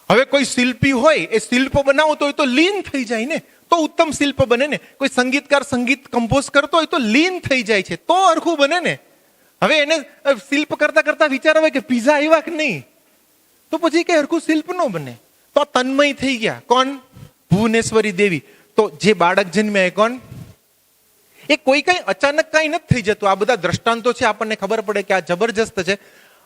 હવે કોઈ શિલ્પી હોય એ શિલ્પ બનાવતો હોય તો લીન થઈ જાય ને, તો ઉત્તમ શિલ્પ બને ને. કોઈ સંગીતકાર સંગીત કમ્પોઝ કરતો હોય તો લીન થઈ જાય છે, તો અરખું બને ને. હવે એને શિલ્પ કરતા કરતા વિચાર આવે કે પીઝા આવ્યા કે નહીં, તો પછી કે હરખું શિલ્પ ન બને. તો તન્મય થઈ ગયા. કોણ? ભુવનેશ્વરી દેવી. તો જે બાળક જન્મ્યા એ કોણ? એ કોઈ કઈ અચાનક કઈ નથી થઈ જતું. આ બધા દ્રષ્ટાંતો છે, આપણને ખબર પડે કે આ જબરજસ્ત છે.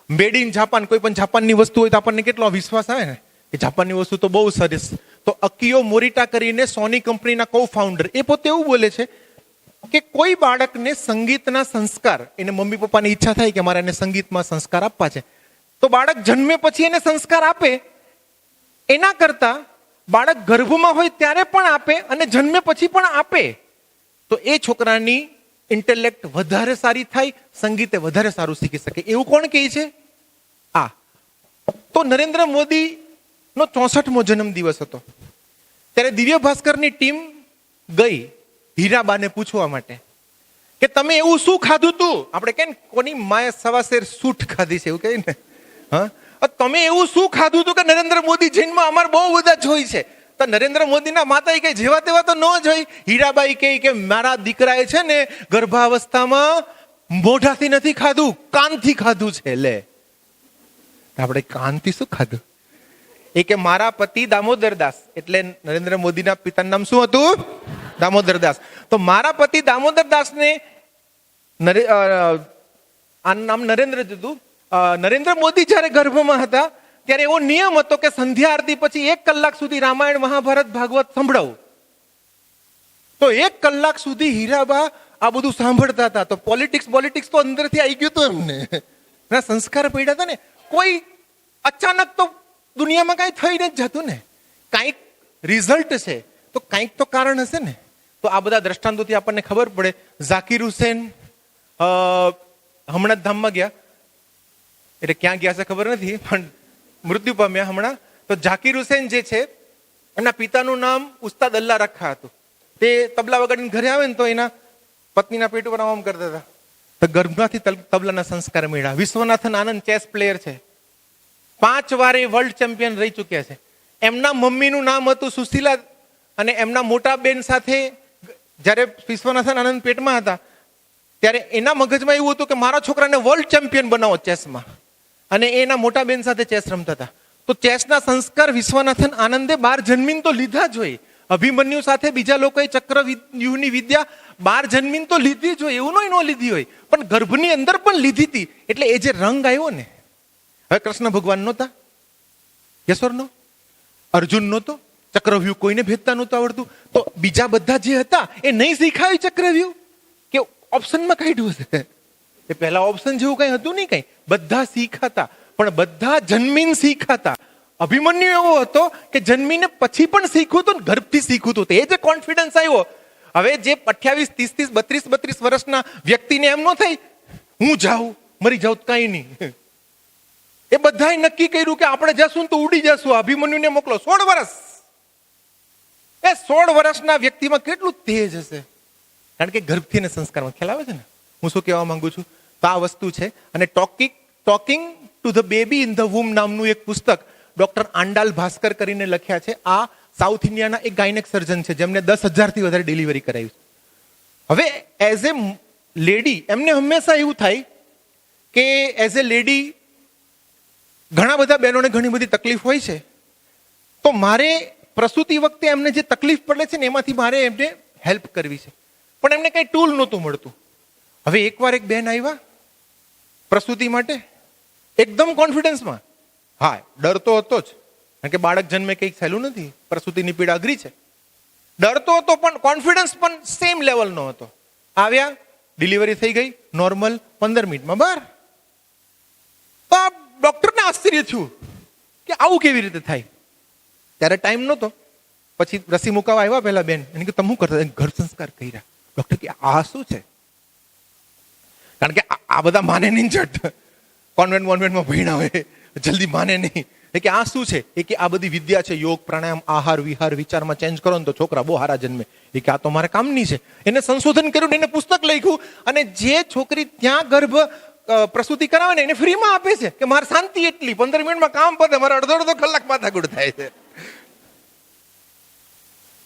મેડ ઇન જાપાન, કોઈ પણ જાપાનની વસ્તુ હોય તો આપણને કેટલો વિશ્વાસ આવે ને કે જાપાનની વસ્તુ તો બહુ સરસ. તો અકિયો મોરિટા કરીને સોની કંપનીના કો ફાઉન્ડર, એ પોતે એવું બોલે છે કે કોઈ બાળકને સંગીતના સંસ્કાર, એને મમ્મી પપ્પાની ઈચ્છા થાય કે મારે એને સંગીતમાં સંસ્કાર આપવા છે, તો બાળક જન્મે પછી એને સંસ્કાર આપે એના કરતા બાળક ગર્ભમાં હોય ત્યારે પણ આપે અને જન્મે પછી પણ આપે, તો એ છોકરાની ઇન્ટેલેક્ટ વધારે સારી થાય, સંગીતે વધારે સારું શીખી શકે. એવું કોણ કહે છે? આ તો નરેન્દ્ર મોદીનો 64મો જન્મદિવસ હતો, ત્યારે દિવ્ય ભાસ્કરની ટીમ ગઈ હીરાબાને પૂછવા માટે કે તમે એવું શું ખાધું તું? આપણે કે કોની માએ સવાશેર સૂઠ ખાધી છે એવું કહે ને. હા, તમે એવું શું ખાધું તું કે નરેન્દ્ર મોદી જન્મ અમારે બહુ બધા જોઈ છે. તો નરેન્દ્ર મોદીના માતાએ કઈ જેવા તેવા તો ન જોઈ. હીરાબાઈ કહે કે મારા દીકરાએ છે ને ગર્ભાવસ્થામાં મોઢાથી નથી ખાધું, કાનથી ખાધું છે. લે, આપણે કાનથી શું ખાધું? એ કે મારા પતિ દામોદરદાસ, એટલે નરેન્દ્ર મોદીના પિતાનું નામ શું હતું? દામોદરદાસ. તો મારા પતિ દામોદરદાસને આનું નામ નરેન્દ્ર જ હતું. નરેન્દ્ર મોદી જયારે ગર્ભમાં હતા ત્યારે એવો નિયમ હતો કે સંધ્યા આરતી પછી 1 કલાક સુધી રામાયણ, મહાભારત, ભાગવત સંભળાવું. તો 1 કલાક સુધી હીરાબા આ બધું સાંભળતા હતા. તો પોલિટિક્સ તો અંદરથી આવી ગયું હતું એમને, સંસ્કાર પડ્યા હતા ને. કોઈ અચાનક તો દુનિયામાં કઈ થઈને જ જતું ને, કાંઈક રિઝલ્ટ છે તો કાંઈક તો કારણ હશે ને. તો આ બધા દ્રષ્ટાંતોથી આપણને ખબર પડે. ઝાકીર હુસેન હમણાં જ ધામમાં ગયા, એટલે ક્યાં ગયા છે ખબર નથી, પણ મૃત્યુ પામ્યા હમણાં. તો ઝાકીર હુસેન જે છે એમના પિતાનું નામ ઉસ્તાદ અલ્લા રખા હતું. તે તબલા વગાડીને ઘરે આવે ને તો એના પત્નીના પેટ ઉપર આમ કરતા હતા. તો ગર્ભમાંથી તબલાના સંસ્કાર મળ્યા. વિશ્વનાથન આનંદ ચેસ પ્લેયર છે, 5 વાર એ વર્લ્ડ ચેમ્પિયન રહી ચુક્યા છે. એમના મમ્મીનું નામ હતું સુશીલા, અને એમના મોટા બેન સાથે જ્યારે વિશ્વનાથન આનંદ પેટમાં હતા ત્યારે એના મગજમાં એવું હતું કે મારા છોકરાને વર્લ્ડ ચેમ્પિયન બનાવો ચેસમાં, અને એના મોટા બેન સાથે ચેસ રમતા હતા. તો ચેસના સંસ્કાર વિશ્વનાથન આનંદે 12 જન્મીને તો લીધા જ હોય, અભિમન્યુ સાથે બીજા લોકોએ ચક્રવ્યૂહની વિદ્યા 12 જન્મીને તો લીધી જ હોય, એવું ન લીધી હોય, પણ ગર્ભની અંદર પણ લીધી હતી. એટલે એ જે રંગ આવ્યો ને, હવે કૃષ્ણ ભગવાન નહોતા, યસ ઓર નો? અર્જુન નહોતો, ચક્રવ્યૂહ કોઈને ભેદતા નહોતું આવડતું, તો બીજા બધા જે હતા એ નહીં શીખાયું ચક્રવ્યૂહ કે ઓપ્શનમાં કાઢ્યું છે? એ પહેલા ઓપ્શન જેવું કઈ હતું નહીં, કઈ બધા શીખાતા, પણ બધા જન્મીને શીખાતા. અભિમન્યુ એવો હતો કે જન્મીને પછી પણ શીખવું હતું, ગર્ભથી શીખવું હતું. એ જે કોન્ફિડન્સ આવ્યો. હવે જે 28, 30, 32 વર્ષના વ્યક્તિને એમ ન થાય હું જાઉં મરી જાઉં કઈ નહીં. એ બધાએ નક્કી કર્યું કે આપણે જશું તો ઉડી જશું. અભિમન્યુને મોકલો 16 વર્ષ. એ 16 વર્ષના વ્યક્તિમાં કેટલું તેજ હશે, કારણ કે ગર્ભથી ને સંસ્કારમાં ખ્યાલ આવે છે ને. હું શું કહેવા માંગુ છું, તો આ વસ્તુ છે. અને talking to the baby in the womb નામનું એક પુસ્તક ડોક્ટર આંડાલ ભાસ્કર કરીને લખ્યા છે. આ સાઉથ ઇન્ડિયાના એક ગાયનેક સર્જન છે જેમને 10,000થી વધારે ડિલિવરી કરાવી છે. હવે એઝ એ લેડી એમને હંમેશા એવું થાય કે એઝ એ લેડી ઘણા બધા બહેનોને ઘણી બધી તકલીફ હોય છે, તો મારે પ્રસૂતિ વખતે એમને જે તકલીફ પડે છે ને એમાંથી મારે એમને હેલ્પ કરવી છે, પણ એમને કઈ ટૂલ નહોતું મળતું. હવે એકવાર એક બહેન આવ્યા પ્રસૂતિ માટે એકદમ કોન્ફિડન્સમાં. હા, ડર તો હતો જ, કારણ કે બાળક જન્મે કંઈક સહેલું નથી, પ્રસૂતિની પીડા અઘરી છે. ડર તો હતો, પણ કોન્ફિડન્સ પણ સેમ લેવલનો હતો. આવ્યા, ડિલિવરી થઈ ગઈ નોર્મલ 15 મિનિટમાં બહાર. તો આ ડોક્ટરને આશ્ચર્ય થયું કે આવું કેવી રીતે થાય. ત્યારે ટાઈમ નહોતો. પછી રસી મુકાવા આવ્યા પહેલા બેન, એને કે તમે શું કરતા? ઘર સંસ્કાર કર્યા. ડોક્ટર કે આ શું છે? કારણ કે આ બધા માને નહીં, જટ કોન્વેન્ટમાં ભણ્યા હોય, જલ્દી માને નહીં. એ કે આ શું છે? એ કે આ બધી વિદ્યા છે, યોગ, પ્રાણાયામ, આહાર વિહાર, વિચારમાં ચેન્જ કરો ને તો છોકરા બહુ સારા જન્મે. એ કે આ તો મારે કામની છે. એને સંશોધન કર્યું, એને પુસ્તક લખ્યું, અને જે છોકરી ત્યાં ગર્ભ પ્રસૂતિ કરાવે ને એને ફ્રીમાં આપે છે કે મારે શાંતિ એટલી 15 મિનિટમાં કામ પતે, મારે અડધો કલાક માથાકૂટ થાય છે.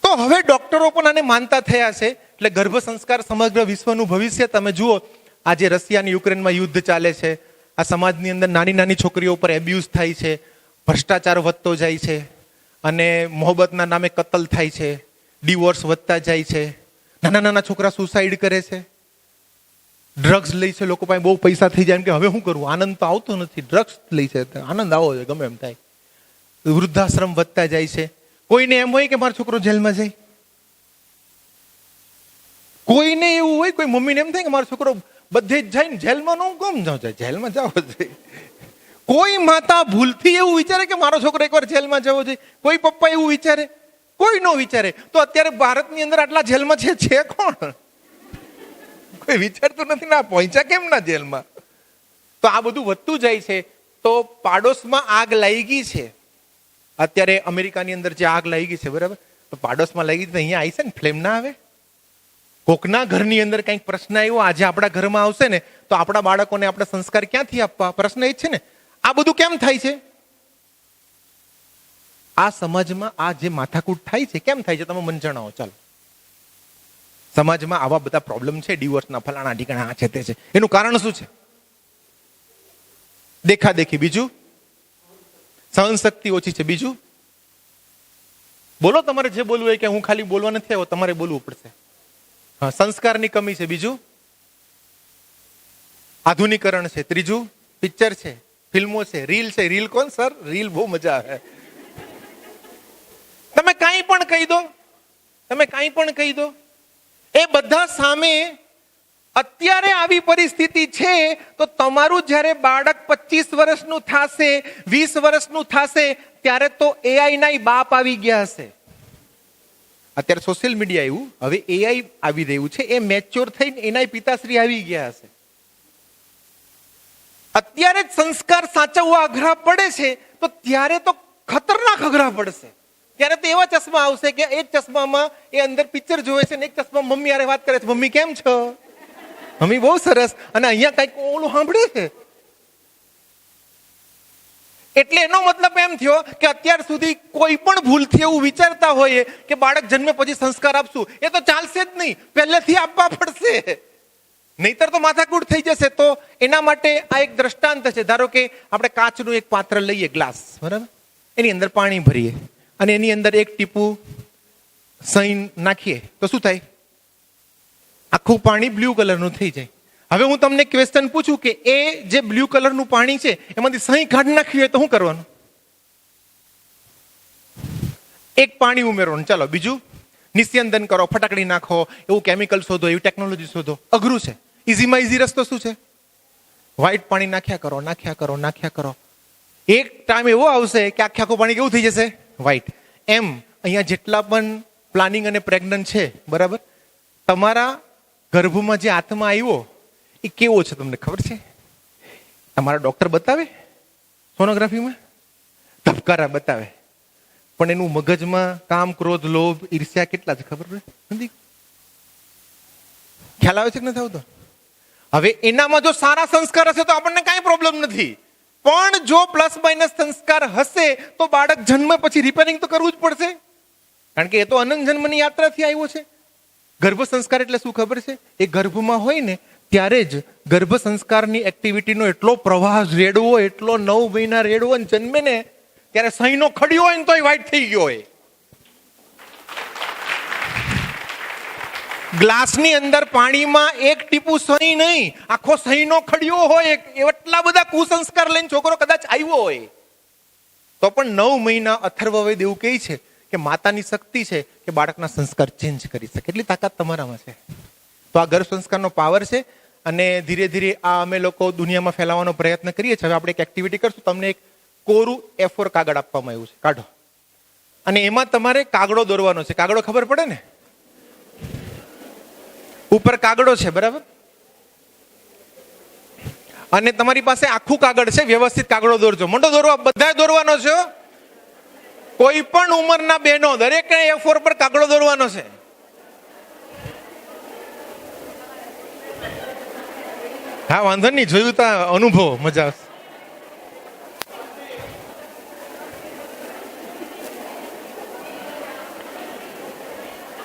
તો હવે ડોક્ટરો પણ આને માનતા થયા છે. એટલે ગર્ભ સંસ્કાર સમગ્ર વિશ્વનું ભવિષ્ય. તમે જુઓ, આજે રશિયા અને યુક્રેનમાં યુદ્ધ ચાલે છે, આ સમાજની અંદર નાની નાની છોકરીઓ ઉપર એબ્યુઝ થાય છે, ભ્રષ્ટાચાર વધતો જાય છે, અને મોહબ્બતના નામે કતલ થાય છે, ડિવોર્સ વધતા જાય છે, નાના નાના છોકરા સુસાઇડ કરે છે, ડ્રગ્સ લે છે, લોકો પાસે બહુ પૈસા થઈ જાય એમ કે હવે શું કરવું, આનંદ તો આવતો નથી, ડ્રગ્સ લે છે, આનંદ આવો છે ગમે એમ થાય. વૃદ્ધાશ્રમ વધતા જાય છે. કોઈને એમ હોય કે મારો છોકરો જેલમાં જાય, કોઈને એવું હોય, કોઈ મમ્મીને એમ થાય કે મારો છોકરો બધે જ જાય ને જેલમાં, ન ગમ જાવ જાય, જેલમાં જાવ જોઈએ. કોઈ માતા ભૂલથી એવું વિચારે કે મારો છોકરો એકવાર જેલમાં જવો જોઈએ? કોઈ પપ્પા એવું વિચારે? કોઈ ન વિચારે. તો અત્યારે ભારતની અંદર આટલા જેલમાં છે કોણ? કોઈ વિચારતું નથી ને. આ પહોંચ્યા કેમ ના જેલમાં? તો આ બધું વધતું જાય છે. તો પાડોશમાં આગ લાગી છે. અત્યારે અમેરિકાની અંદર જે આગ લાગી છે, બરાબર, તો પાડોશમાં લાગી તો અહીંયા આવી છે ને, ફ્લેમ ના આવે? કોકના ઘરની અંદર કંઈક પ્રશ્ન આવ્યો, આજે આપણા ઘરમાં આવશે ને, તો આપણા બાળકોને આપણે સંસ્કાર ક્યાંથી આપવા? પ્રશ્ન એ જ છે ને. આ બધું કેમ થાય છે? આ સમાજમાં આ જે માથાકૂટ થાય છે કેમ થાય છે? તમે મને જણાવો. ચાલો, સમાજમાં આવા બધા પ્રોબ્લેમ છે, ડિવોર્સના, ફલાણા ઢીકણા, આ છે તે છે, એનું કારણ શું છે? દેખાદેખી. બીજું, સહનશક્તિ ઓછી છે. બીજું, બોલો તમારે જે બોલવું હોય, કે હું ખાલી બોલવા નથી આવ્યો, તમારે બોલવું પડશે. હા, સંસ્કારની કમી છે. બીજું, આધુનિકરણ છે. ત્રીજું, પિક્ચર છે, ફિલ્મો છે, રીલ છે. રીલ કોણ સર? રીલ બહુ મજા આવે. તમે કાંઈ પણ કહી દો, તમે કાંઈ પણ કહી દો, એ બધા સામે અત્યારે આવી પરિસ્થિતિ છે. તો તમારું જ્યારે બાળક 25 વર્ષનું થશે, 20 વર્ષનું થશે, ત્યારે તો એઆઈ ના બાપ આવી ગયા હશે. અત્યારે સોશિયલ મીડિયા આવ્યું, હવે એઆઈ આવી રહ્યું છે, એ મેચ્યોર થઈને એના પિતાશ્રી આવી ગયા હશે. અત્યારે જ સંસ્કાર સાચવવા અઘરા પડે છે, તો ત્યારે તો ખતરનાક અઘરા પડશે. ત્યારે તો એવા ચશ્મા આવશે કે એક ચશ્મામાં એ અંદર પિક્ચર જોવે છે, ને એક ચશ્મા મમ્મી યારે વાત કરે છે, મમ્મી કેમ છો, મમ્મી બહુ સરસ, અને અહીંયા કઈક ઓલું સાંભળે છે. એટલે એનો મતલબ એમ થયો કે અત્યાર સુધી કોઈ પણ ભૂલથી એવું વિચારતા હોય કે બાળક જન્મે પછી સંસ્કાર આપશું, એ તો ચાલશે જ નહીં, પહેલેથી આપવા પડશે, નહીતર તો માથાકૂટ થઈ જશે. તો એના માટે આ એક દ્રષ્ટાંત છે. ધારો કે આપણે કાચનું એક પાત્ર લઈએ, ગ્લાસ, બરાબર, એની અંદર પાણી ભરીએ, અને એની અંદર એક ટીપું સહી નાખીએ તો શું થાય? આખું પાણી બ્લુ કલરનું થઈ જાય. હવે હું તમને ક્વેશ્ચન પૂછું કે એ જે બ્લુ કલરનું પાણી છે એમાંથી સહી કાઢી નાખવી હોય તો શું કરવાનું? એક પાણી ઉમેરવાનું. ચાલો બીજું, નિસ્યંદન કરો, ફટાકડી નાખો, એવું કેમિકલ શોધો, એવી ટેકનોલોજી શોધો. અઘરું છે. ઇઝીમાં ઇઝી રસ્તો શું છે? વ્હાઈટ પાણી નાખ્યા કરો, નાખ્યા કરો, નાખ્યા કરો. એક ટાઈમ એવો આવશે કે આખે આખું પાણી કેવું થઈ જશે? વ્હાઈટ. એમ અહીંયા જેટલા પણ પ્લાનિંગ અને પ્રેગ્નન્ટ છે, બરાબર, તમારા ગર્ભમાં જે આત્મા આવ્યો એ કેવો છે તમને ખબર છે? તમારા ડોક્ટર બતાવે સોનોગ્રાફીમાં? ધબકારા બતાવે, પણ એનું મગજમાં કામ, ક્રોધ, લોભ, ઈર્ષ્યા કેટલા છે ખબર નથી? ખ્યાલ આવે છે કે નથી આવતો? હવે એનામાં જો સારા સંસ્કાર હશે તો આપણને કાંઈ પ્રોબ્લેમ નથી, પણ જો પ્લસ માઇનસ સંસ્કાર હશે તો બાળક જન્મ પછી રિપેરિંગ તો કરવું જ પડશે, કારણ કે એ તો અનંત જન્મની યાત્રાથી આવ્યો છે. ગર્ભ સંસ્કાર એટલે શું ખબર છે? એ ગર્ભમાં હોય ને ત્યારે જ ગર્ભ સંસ્કારની એક્ટિવિટીનો એટલો પ્રવાહ રેડવો, એટલો 9 મહિના રેડવો, ને જન્મે ને ત્યારે સહીનો ખડ્યો હોય ને તોય વ્હાઈટ થઈ ગયો હોય. ગ્લાસની અંદર પાણીમાં એક ટીપું સહી નહીં, આખો સહીનો ખડ્યો હોય. એટલા બધા કુસંસ્કાર લઈને છોકરો કદાચ આવ્યો હોય તો પણ 9 મહિના અથર્વવેદ એવું કહે છે કે માતાની શક્તિ છે કે બાળકના સંસ્કાર ચેન્જ કરી શકે. એટલી તાકાત તમારામાં છે. તો આ ગર્ભ સંસ્કારનો પાવર છે, અને ધીરે ધીરે આ અમે લોકો દુનિયામાં ફેલાવવાનો પ્રયત્ન કરીએ છીએ. હવે આપણે એક એક્ટિવિટી કરશું. તમને એક કોરું A4 કાગળ આપવામાં આવ્યું છે, કાઢો, અને એમાં તમારે કાગડો દોરવાનો છે. કાગડો ખબર પડે ને? ઉપર કાગડો છે, બરાબર, અને તમારી પાસે આખું કાગળ છે. વ્યવસ્થિત કાગડો દોરજો, મોટો દોરવા, બધાય દોરવાનો છે. કોઈ પણ ઉંમરના બહેનો, દરેક A4 પર કાગડો દોરવાનો છે. હા, વાંધો નહીં, જોયું તા અનુભવ, મજા આવશે.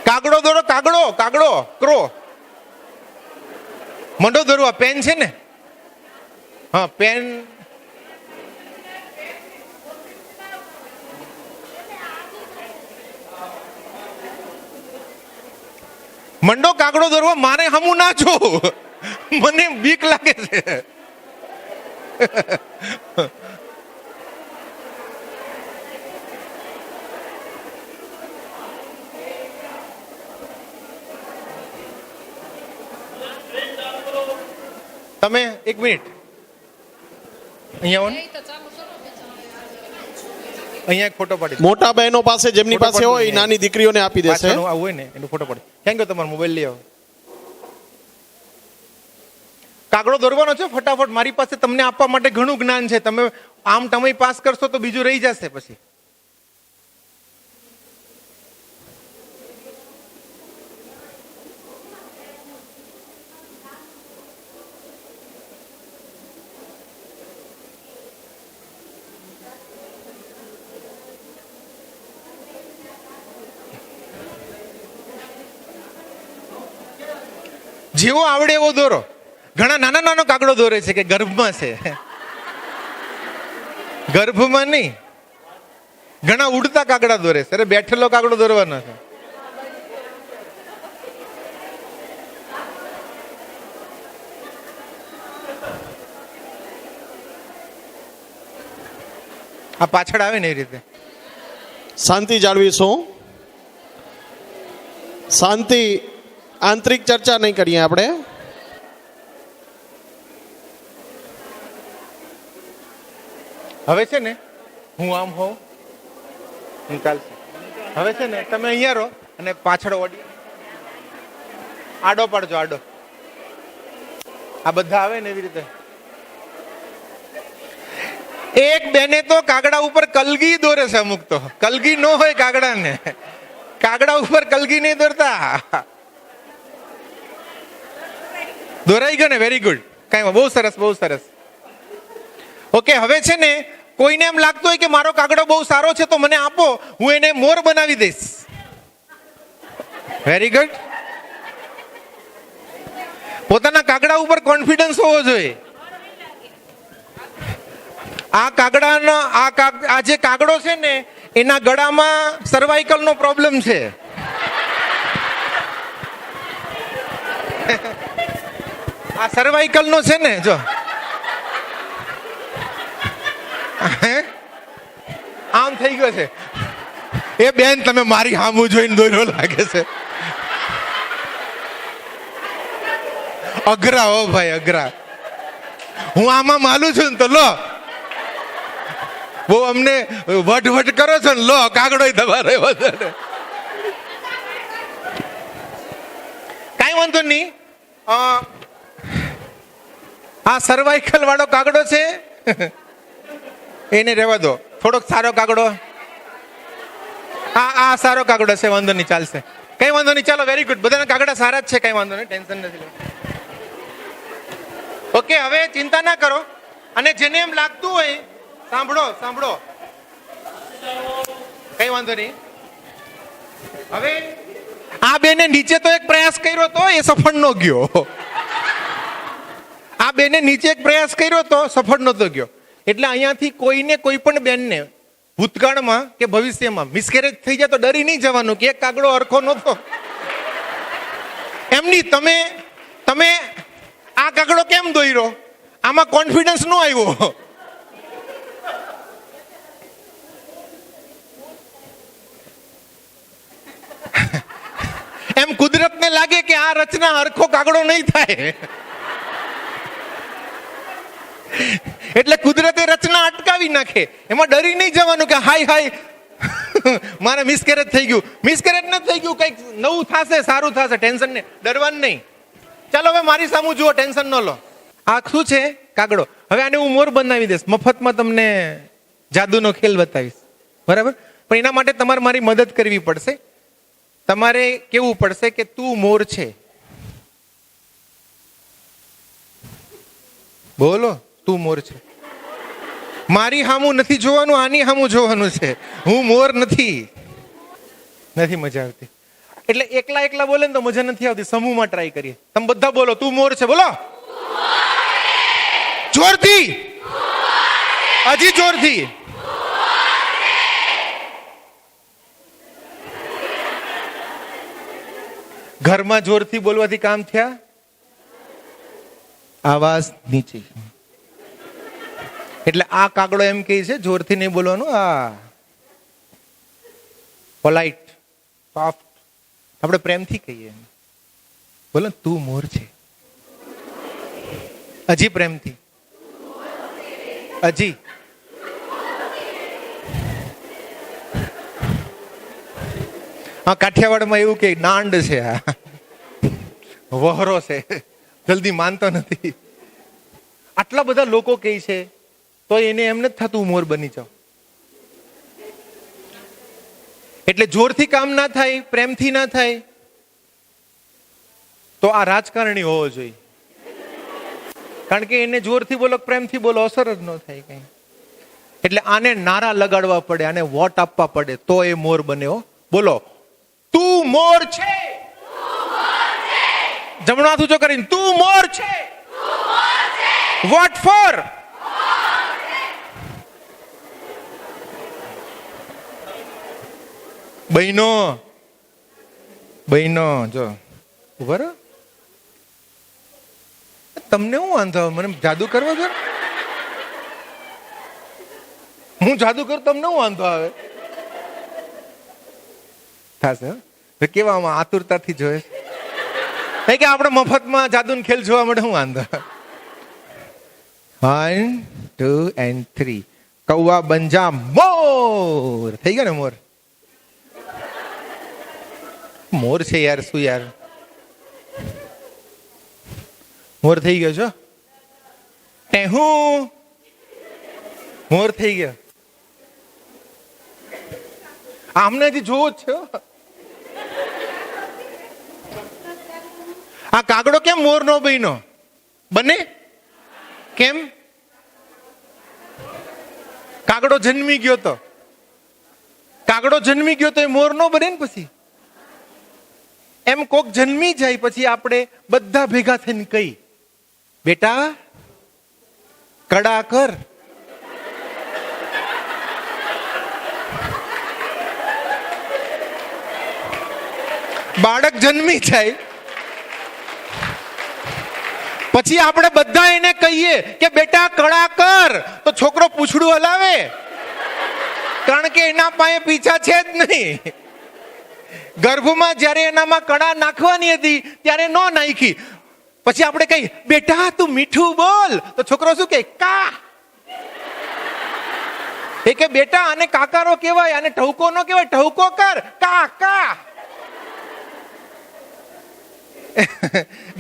કાગડો દોરો, કાગડો, કાગડો, ક્રો. મંડો દોરવા. પેન છે ને? હા, પેન. મંડો કાગડો દોરવા. મારે હમું ના જો, મને બીક લાગે છે. તમે એક મિનિટ અહીંયા આવો ને. અહીંયા એક ફોટો પાડી. મોટા બહેનો પાસે, જેમની પાસે હોય, નાની દીકરીઓને આપી દેશે. આવું હોય ને એનો ફોટો પાડી. ક્યાં ગયો તમારો મોબાઈલ? લઈ આવો. કાગડો દોરવાનો છે ફટાફટ. મારી પાસે તમને આપવા માટે ઘણું જ્ઞાન છે. તમે આમ તમે પાસ કરશો તો બીજું રહી જશે પછી. જેવો આવડે એવો દોરો. ઘણા નાનો નાનો કાગડો દોરે છે કે ગર્ભમાં છે. ગર્ભમાં નહીં, ઘણા ઉડતા કાગડા દોરે છે. અરે બેઠેલો કાગડો દોરવાનો છે. આ પાછળ આવે ને એ રીતે. શાંતિ જાળવીશું. શાંતિ, આંતરિક ચર્ચા નહીં કરીએ આપણે. હવે છે ને હું આમ હોઉં, હું ચાલશે. હવે છે ને તમે અહીંયા રહો અને પાછળ ઓડી આડો પાડજો, આડો. આ બધા આવે ને એવી રીતે. એક બેને તો કાગડા ઉપર કલગી દોરે છે. અમુક તો કલગી ન હોય કાગડાને, કાગડા ઉપર કલગી નહીં દોરતા. દોરાઈ ગયો ને? Very good. કઈ બહુ સરસ, બહુ સરસ. ઓકે, હવે છે ને કોઈને એમ લાગતું હોય કે મારો કાગડો બહુ સારો છે તો મને આપો, હું એને મોર બનાવી દઈશ. Very good. પોતાના કાગડા ઉપર કોન્ફિડન્સ હોવો જોઈએ. આ કાગડાનો આ જે કાગડો છે ને એના ગળામાં સર્વાઇકલ નો પ્રોબ્લેમ છે. આ સર્વાઈકલ નો છે ને? જો આમ થઈ ગયો છે. એ બેન તમે મારી હામું જોઈને દોર્યો લાગે છે. અઘરા હો ભાઈ, અઘરા. હું આમાં માલું છું ને તો લો, બહુ અમને વટ કરો છો ને, લો કાગડો તમારે વધારે. કાંઈ વાંધો નહીં. આ સર્વાઈકલ વાળો કાગડો છે એને રહેવા દો. થોડોક સારો કાગડો, આ સારો કાગડો છે, વાંધો નહીં, ચાલશે. કઈ વાંધો નહીં, ચાલો, વેરી ગુડ. બધાના કાગડા સારા જ છે, કઈ વાંધો નહીં, ટેન્શન નથી. ઓકે, હવે ચિંતા ના કરો. અને જેને એમ લાગતું હોય, સાંભળો, કઈ વાંધો નહીં. હવે આ બેને નીચે તો એક પ્રયાસ કર્યો તો એ સફળ નો ગયો. આ બેને નીચે એક પ્રયાસ કર્યો તો સફળ નતો ગયો. એટલે અહીંયાથી કોઈને કોઈ પણ બેનને ભૂતકાળમાં કે ભવિષ્યમાં મિસકેરેજ થઈ જાય તો ડરી નહીં જવાનું કે એક કાગડો હરખો નતો. એમની તમે આ કાગડો કેમ દોર્યો? આમાં કોન્ફિડન્સ નો આવ્યો. એમ કુદરતને લાગે કે આ રચના હરખો કાગડો નહીં થાય, એટલે કુદરતે રચના અટકાવી નાખે. એમાં ડરી નહીં જવાનું કે હાય મારે મિસકેરેજ થઈ ગયું. મિસકેરેજ નથી થઈ ગયું, કંઈક નવું થશે, સારું થશે, ટેન્શન નહીં, ડરવાનું નહીં. ચાલો હવે મારી સામું જુઓ, ટેન્શન ન લો. આ શું છે? કાગડો. હવે આને હું મોર બનાવી દઈશ, મફતમાં તમને જાદુનો ખેલ બતાવીશ, બરાબર? પણ એના માટે તમારે મારી મદદ કરવી પડશે. તમારે કેવું પડશે કે તું મોર છે. બોલો, તું મોર છે. મારી હામું નથી જોવાનું, આની હામું જોવાનું છે. હું મોર નથી મજા આવતી. એટલે એકલા બોલે ને તો મજા નથી આવતી. સમૂહમાં ટ્રાય કરીએ. તમે બધા બોલો, તું મોર છે. બોલો જોરથી, હજી જોરથી. ઘરમાં જોરથી બોલવાથી કામ થયા? આવાજ નીચે. એટલે આ કાગડો એમ કહે છે જોરથી નહીં બોલવાનું, આ પોલાઇટ, સોફ્ટ, આપણે પ્રેમથી કહીએ. બોલો, તું મોર છે. હજી પ્રેમથી, હજી. હા, કાઠિયાવાડમાં એવું કે દાંડ છે, આ વહરો છે, જલ્દી માનતો નથી. આટલા બધા લોકો કહે છે તો એને એમ નથી થતું મોર બની જાવ. એટલે જોરથી કામ ના થાય, પ્રેમથી ના થાય, તો આ રાજકારણી હોવો જોઈએ. કારણ કે એને જોરથી બોલો, પ્રેમથી બોલો, અસર જ ન થાય કઈ. એટલે આને નારા લગાડવા પડે, આને વોટ આપવા પડે, તો એ મોર બન્યો. બોલો, તું મોર છે. જમણો હાથ ઊંચો કરીને, તું મોર છે. Vote for. બહેનો જો ઉભા રહો. તમને હું વાંધો? મને જાદુ કરવો છે? હું જાદુ કરું, તમને હું વાંધો આવે? થશે કેવા આતુરતાથી જોયે કે આપણે મફતમાં જાદુનો ખેલ જોવા મળે. હું વાંધો? 1 2 and 3. કૌવા બંજા મોર થઈ ગયો ને. મોર છે યાર, શું યાર, મોર થઈ ગયો છો. ટેહું મોર થઈ ગયો. આમને હજી જોવો જ છે. આ કાગડો કેમ મોર નો બન્યો? બને કેમ? કાગડો જન્મી ગયો તો એ મોર નો બને ને. પછી એમ કોક જન્મી જાય પછી આપણે બધા ભેગા થઈને કઈ, બેટા કડા કર. બાળક જન્મી જાય પછી આપણે બધા એને કહીએ કે બેટા કળા કર, તો છોકરો પૂછડું હલાવે, કારણ કે એના પાસે પીછા છે જ નહીં. ગર્ભમાં જ્યારે એનામાં કળા નાખવાની હતી ત્યારે નો નાખી. પછી આપણે કહીએ બેટા તું મીઠું બોલ, તો છોકરો શું કહે? કા. એ કે બેટા આને કાકારો કહેવાય, આને ઠવકો નો કહેવાય, ઠવકો કર, કા કા.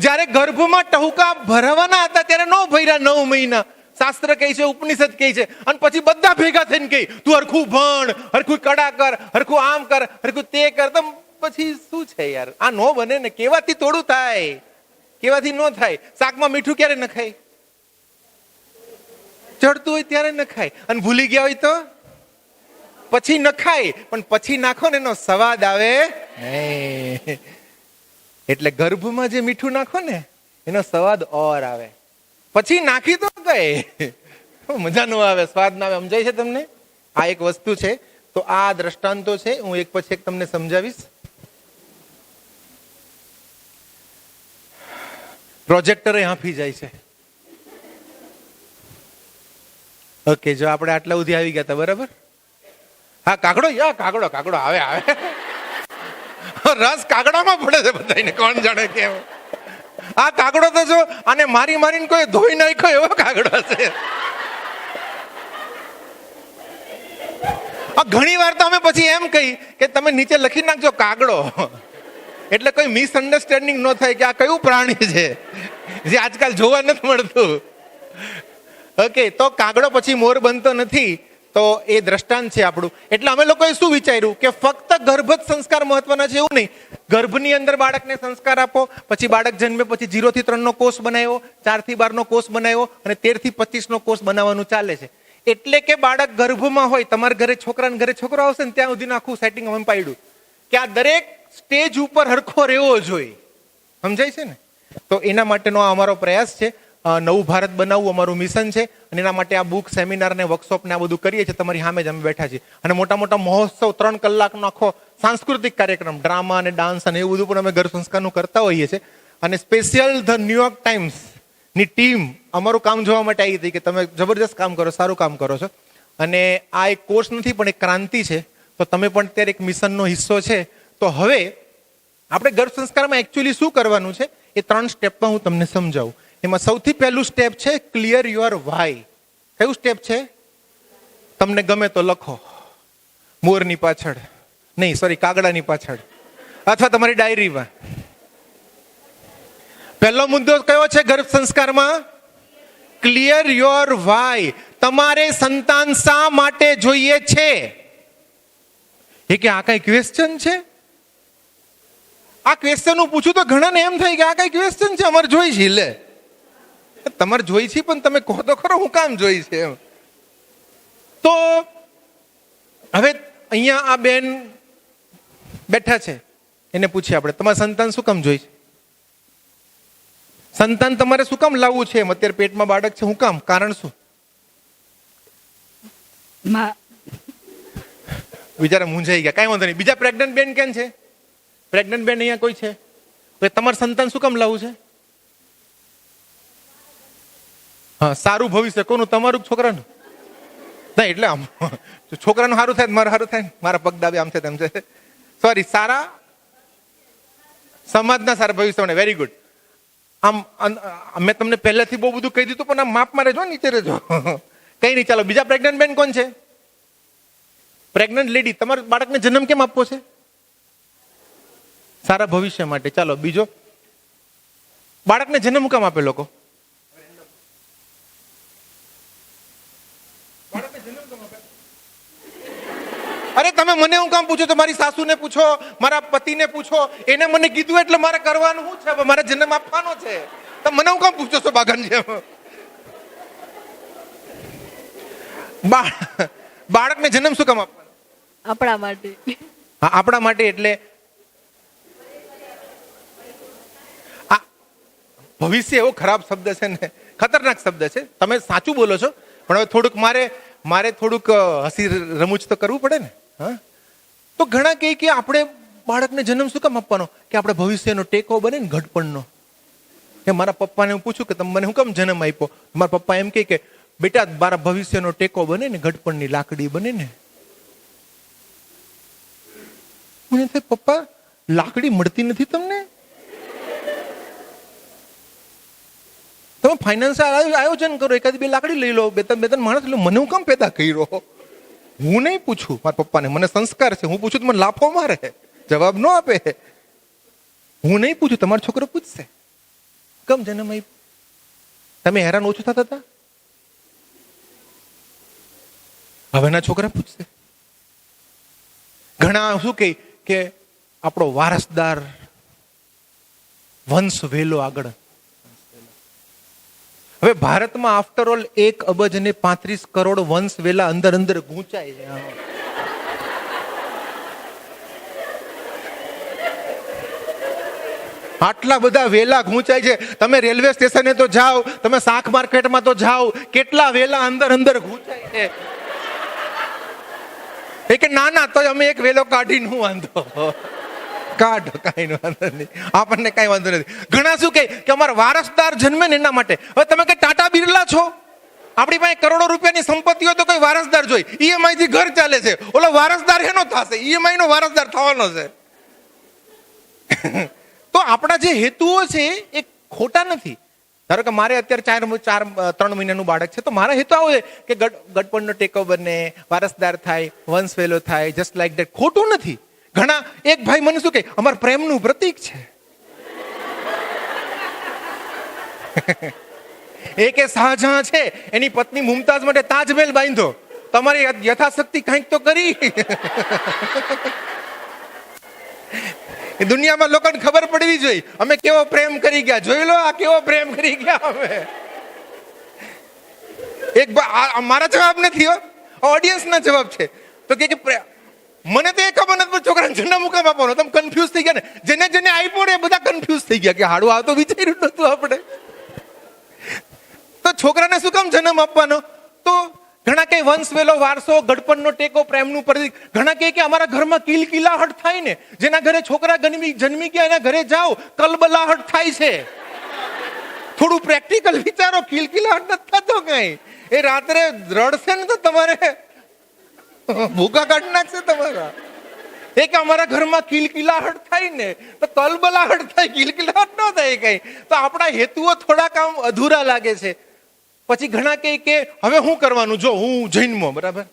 જ્યારે ગર્ભમાં ટહુકા ભરવાના હતા ત્યારે નો ભર્યા 9 મહિના. શાસ્ત્ર કહે છે, ઉપનિષદ કહે છે. અને પછી બધા ભેગા થઈને કહે તું હરખું ભણ, હરખું કડા કર, હરખું આમ કર, હરખું તે કર. તો પછી શું છે યાર, આ નો બને ને. કેવાથી થોડું થાય, કેવાથી નો થાય. શાકમાં મીઠું ક્યારે નખાય? ચડતું હોય ત્યારે નખાય, અને ભૂલી ગયા હોય તો પછી નખાય. પણ પછી નાખો ને એનો સ્વાદ આવે નહીં. એટલે ગર્ભમાં જે મીઠું નાખો ને એનો સ્વાદ ઓર આવે. પછી નાખી તો કઈ મજા ન આવે, સ્વાદ ના આવે. સમજાય છે તમને? આ એક વસ્તુ છે. તો આ દ્રષ્ટાંતો છે, હું એક પછી એક તમને સમજાવીશ. પ્રોજેક્ટરે હાંફી જાય છે. ઓકે, જો આપણે આટલા સુધી આવી ગયા હતા, બરાબર? હા, કાગડો, યા કાગડો, કાગડો આવે આવે. રસ કાગડામાં પડે છે બધાને, કોણ જાણે કેમ. આ કાગડો તો જો આને મારી મારીને કોઈ ધોઈ નાખ્યો એવો કાગડો છે. ઘણી વાર તો અમે પછી એમ કહી કે તમે નીચે લખી નાખજો કાગડો, એટલે કોઈ મિસઅન્ડરસ્ટેન્ડિંગ ન થાય કે આ કયું પ્રાણી છે જે આજકાલ જોવા નથી મળતું. ઓકે, તો કાગડો પછી મોર બનતો નથી. તો એ દ્રષ્ટાંત છે આપણું. એટલે અમે લોકોએ શું વિચાર્યું કે ફક્ત ગર્ભ જ સંસ્કાર મહત્વના છે એવું નહીં. ગર્ભની અંદર બાળકને સંસ્કાર આપો, પછી બાળક જન્મે પછી 0 થી 3 નો કોર્સ બનાવ્યો, 4 થી 12 નો કોર્સ બનાવ્યો, અને 13 થી 25 નો કોર્સ બનાવવાનું ચાલે છે. એટલે કે બાળક ગર્ભમાં હોય, તમારા ઘરે છોકરાને ઘરે છોકરો આવશે ને ત્યાં સુધી આખું સેટિંગ અમે પાડ્યું કે આ દરેક સ્ટેજ ઉપર હરખો રહેવો જોઈએ. સમજાય છે ને? તો એના માટેનો આ અમારો પ્રયાસ છે. નવું ભારત બનાવવું અમારું મિશન છે. અને એના માટે આ બુક, સેમિનાર ને વર્કશોપ ને આ બધું કરીએ છીએ. તમારી સામે જ અમે બેઠા છીએ. અને મોટા મોટા મહોત્સવ, 3 કલાકનો આખો સાંસ્કૃતિક કાર્યક્રમ, ડ્રામા અને ડાન્સ અને એવું બધું પણ અમે ગર્ભ સંસ્કારનું કરતા હોઈએ છીએ. અને સ્પેશિયલ ધ ન્યુયોર્ક ટાઈમ્સ ની ટીમ અમારું કામ જોવા માટે આવી હતી કે તમે જબરદસ્ત કામ કરો, સારું કામ કરો છો. અને આ એક કોર્સ નથી પણ એક ક્રાંતિ છે. તો તમે પણ અત્યારે એક મિશનનો હિસ્સો છે. તો હવે આપણે ગર્ભ સંસ્કારમાં એકચ્યુઅલી શું કરવાનું છે એ 3 સ્ટેપમાં હું તમને સમજાવું. એમાં સૌથી પહેલું સ્ટેપ છે ક્લિયર યોર વાય. કયું સ્ટેપ છે? તમને ગમે તો લખો, મોરની પાછળ નહીં, સોરી, કાગડાની પાછળ, અથવા તમારી ડાયરીમાં. પહેલો મુદ્દો કયો છે ગર્ભ સંસ્કારમાં? Clear your Y. તમારે સંતાન શા માટે જોઈએ છે? એ કે આ કઈ ક્વેશ્ચન છે? આ ક્વેશ્ચન હું પૂછું તો ઘણાને એમ થાય કે આ કઈ ક્વેશ્ચન છે, અમારે જોઈ છે. લે, તમારે જોઈ છે પણ તમે કહો તો ખરો હું કામ જોઈ છે એમ. તો હવે અહીંયા આ બેન બેઠા છે, એને પૂછીએ આપણે, તમારા સંતાન શું કામ જોઈ છે? સંતાન તમારે શું કામ લાવવું છે? એમ અત્યારે પેટમાં બાળક છે, શું કામ? કારણ શું? બિચારા મૂંઝાઈ ગયા. કઈ વાંધો નહીં. બીજા પ્રેગ્નન્ટ બેન કેમ છે? પ્રેગ્નન્ટ બેન અહીંયા કોઈ છે? તમારે સંતાન શું કામ લાવવું છે? હા, સારું ભવિષ્ય. કોનું? તમારું છોકરાનું? ના, એટલે આમ છોકરાનું સારું થાય, મારું સારું થાય, મારા પગ દાબે, આમ છે તેમ છે. સોરી, સારા સમાજના સારા ભવિષ્ય માટે. Very good. આમ મેં તમને પહેલાથી બહુ બધું કહી દીધું, પણ આમ માપમાં રહેજો, નીચે રહેજો. કઈ નહીં. ચાલો, બીજા પ્રેગ્નન્ટ બેન કોણ છે? Pregnant lady. તમારા બાળકને જન્મ કેમ આપવો છે? સારા ભવિષ્ય માટે. ચાલો, બીજો, બાળકને જન્મ હું કામ આપે લોકો? અરે તમે મને હું કામ પૂછો છો? મારી સાસુને પૂછો, મારા પતિને પૂછો. એને મને કીધું એટલે મારે કરવાનું શું છે? મારે જન્મ આપવાનો છે. તમે મને હું કામ પૂછો છો બાગન જેમ? બાળકને જન્મ શું કામ આપવાનો? આપણા માટે. હા, આપણા માટે. એટલે આ ભવિષ્ય એવો ખરાબ શબ્દ છે ને, ખતરનાક શબ્દ છે. તમે સાચું બોલો છો, પણ હવે થોડુંક મારે થોડુંક હસી રમૂજ તો કરવું પડે ને. હા, તો ઘણા કહે કે આપણે બાળકને જન્મ શું કામ આપવાનો? કે આપણે ભવિષ્યનો ટેકો બને ને, ઘડપણનો. એ મારા પપ્પાને હું પૂછું કે તમે મને હું કેમ જન્મ આપ્યો? મારા પપ્પા એમ કહે કે બેટા મારા ભવિષ્યનો ટેકો બને ને, ઘડપણની લાકડી બને ને. મને થાય પપ્પા લાકડી મળતી નથી તમને? તમે ફાઇનાન્સિયલ આયોજન કરો, એકાદ બે લાકડી લઈ લો, બે ત્રણ માણસ લો. મને હું કેમ પેદા કર્યો? હું નહીં પૂછું મારા પપ્પાને, મને સંસ્કાર છે. હું પૂછું તો મને લાફો મારે, જવાબ ન આપે. હું નહીં પૂછું, તમારો છોકરો પૂછશે કેમ જન્મ આપ્યો. તમે હેરાન ઓછું થતા હતા? હવેના છોકરા પૂછશે. ઘણા શું કહે કે આપણો વારસદાર વંશ વેલો આગળ. હવે ભારતમાં આફ્ટર ઓલ 1 અબજ અને 35 કરોડ વંશ વેલા અંદર અંદર ગૂંચાય છે. આટલા બધા વેલા ગૂંચાય છે. તમે રેલવે સ્ટેશને તો જાઓ, તમે શાક માર્કેટમાં તો જાઓ, કેટલા વેલા અંદર અંદર ગૂંચાય છે. એ કે ના ના તો અમે એક વેલો કાઢીને હું વાંધો, કાઢો, કઈ વાંધો નહીં, આપણને કઈ વાંધો નથી. ઘણા શું કહે કે અમારા વારસદાર જન્મે ને એના માટે. હવે તમે કઈ ટાટા બિરલા છો? આપણી પાસે કરોડો રૂપિયાની સંપત્તિ હોય તો કોઈ વારસદાર જોઈ. ઈએમઆઈ થી ઘર ચાલે છે, ઓલો વારસદાર એનો થશે, ઈએમઆઈ નો વારસદાર થવાનો છે. તો આપણા જે હેતુઓ છે એ ખોટા નથી. ધારો કે મારે અત્યારે 3 મહિનાનું બાળક છે, તો મારા હેતુ આવો છે કે ગડપણનો ટેકો બને, વારસદાર થાય, વંશ વેલો થાય, જસ્ટ લાઈક ધેટ. ખોટું નથી. ઘણા એક ભાઈ મને શું કહે, અમારા પ્રેમનું પ્રતીક છે. એક શાહજહાં છે, એની પત્ની મુમતાઝ માટે તાજમહેલ બાંધ્યો. તમારી યથાશક્તિ કંઈક તો કરી. દુનિયામાં લોકોને ખબર પડવી જોઈએ અમે કેવો પ્રેમ કરી ગયા. જોઈ લો આ કેવો પ્રેમ કરી ગયા અમે. એક મારા જવાબ નથી, ઓડિયન્સ ના જવાબ છે. તો કે મને તો એ ખબર નથી છોકરાને જન્મ મુકામ આપવાનો. તમે કન્ફ્યુઝ થઈ ગયા ને. જેને જેને આપ્યો ને એ બધા કન્ફ્યુઝ થઈ ગયા કે હાડું આ તો વિચાર્યું નતું આપણે. તો છોકરાને શું કામ જન્મ આપવાનો? તો ઘણા કઈ વંશ વેલો, વારસો, ગડપણનો ટેકો, પ્રેમનું પ્રતીક. ઘણા કે અમારા ઘરમાં કિલકિલાહટ થાય ને, જેના ઘરે છોકરા જન્મી ગયા એના ઘરે જાઓ કલબલાહટ થાય છે. થોડું પ્રેક્ટિકલ વિચારો, કિલકિલાહટ નથી થતો કઈ. એ રાત્રે રડશે ને તો તમારે ભૂકા કાઢી નાખશે તમારા. એ કે અમારા ઘરમાં કિલકિલાહટ થાય ને તો કલબલાહટ થાય, કિલકિલાહટ ન થાય કઈ. તો આપણા હેતુઓ થોડાક આમ અધૂરા લાગે છે. પછી ઘણા કહે કે હવે શું કરવાનું? જો હું જન્મો, બરાબર,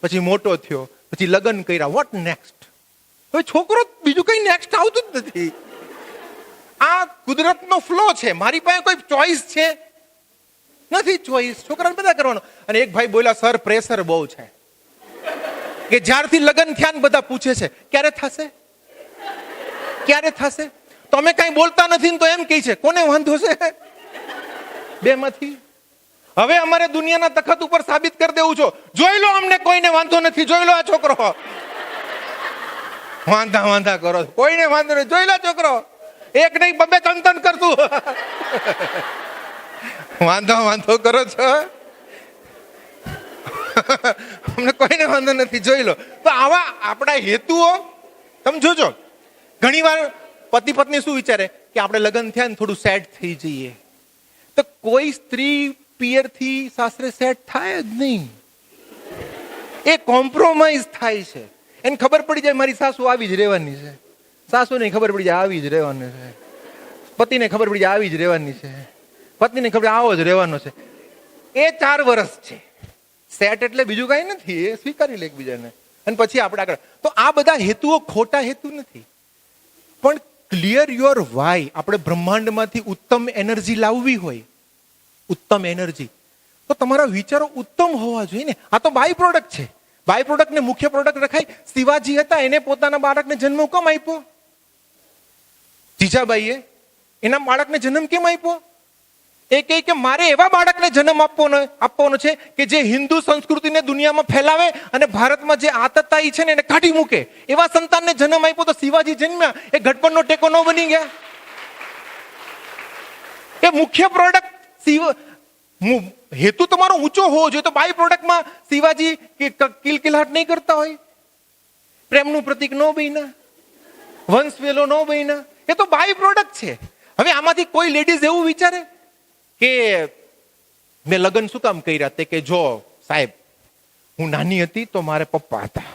પછી મોટો થયો, પછી લગ્ન કર્યા, વોટ નેક્સ્ટ? હવે છોકરો બીજું કઈ નેક્સ્ટ આવતું જ નથી. આ કુદરતનો ફ્લો છે. મારી પાસે કોઈ ચોઈસ છે નથી. ચોઈસ છોકરાને બધા કરવાનો. અને એક ભાઈ બોલ્યા સર પ્રેશર બહુ છે, કે જ્યારથી લગ્ન થયા ને બધા પૂછે છે ક્યારે થશે, ક્યારે થશે. તમે કઈ બોલતા નથી તો એમ કહે છે કોને વાંધો છે? બે માંથી. હવે અમારે દુનિયાના તખત ઉપર સાબિત કરી દેવું છો. જોઈ લો અમને કોઈને વાંધો નથી. જોઈ લો આ છોકરો વાંધા વાંધા કરો, કોઈને વાંધો નથી. જોઈ લો છોકરો, એક નહીં 2-3 કરતું. વાંધો વાંધો કરો છો, અમને કોઈને વાંધો નથી. જોઈ લો. તો આવા આપણા હેતુઓ તમે જોજો. ઘણી વાર પતિ પત્ની શું વિચારે કે આપણે લગ્ન થયા ને થોડું સેટ થઈ જઈએ. તો કોઈ સ્ત્રી પિયર થી સાસરે સેટ થાય જ નહીં. એ કોમ્પ્રોમાઇઝ થાય છે. એને ખબર પડી જાય મારી સાસુ આવી જ રહેવાની છે, સાસુને ખબર પડી જાય આવી જ રહેવાનું છે, પતિને ખબર પડી જાય આવી જ રહેવાની છે, પત્નીને ખબર આવો જ રહેવાનો છે. એ 4 વર્ષ છે સેટ, એટલે બીજું કઈ નથી. એ સ્વીકારી લે એકબીજાને અને પછી આપણે આગળ. તો આ બધા હેતુઓ ખોટા હેતુ નથી, પણ ક્લિયર યોર વાય. આપણે બ્રહ્માંડમાંથી ઉત્તમ એનર્જી લાવવી હોય, ઉત્તમ એનર્જી, તો તમારા વિચારો ઉત્તમ હોવા જોઈએ ને. આ તો બાય પ્રોડક્ટ છે. બાય પ્રોડક્ટને મુખ્ય પ્રોડક્ટ રખાય. શિવાજી હતા, એને પોતાના બાળકને જન્મ કેમ આપ્યો? જીજાબાઈએ એના બાળકને જન્મ કેમ આપ્યો? એ કહે કે મારે એવા બાળકને જન્મ આપવાનો છે કે જે હિન્દુ સંસ્કૃતિને દુનિયામાં ફેલાવે અને ભારતમાં જે આતતાઈ છે ને એને કાઢી મૂકે. એવા સંતાનને જન્મ આપ્યો. તો શિવાજી જન્મ્યા, એ ઘડપણનો ટેકો ન બની ગયા. એ મુખ્ય પ્રોડક્ટ હેતુ તમારો ઊંચો હોવો જોઈએ. તો બાય પ્રોડક્ટમાં શિવાજી કિલકિલાટ નહીં કરતા હોય, પ્રેમનું પ્રતીક ન બન્યા, વંશ વેલો ન બન્યા. એ તો બાય પ્રોડક્ટ છે. હવે આમાંથી કોઈ લેડીઝ એવું વિચારે કે મેં લગ્ન શું કામ કર્યા? તે કે જો સાહેબ, હું નાની હતી તો મારે પપ્પા હતા,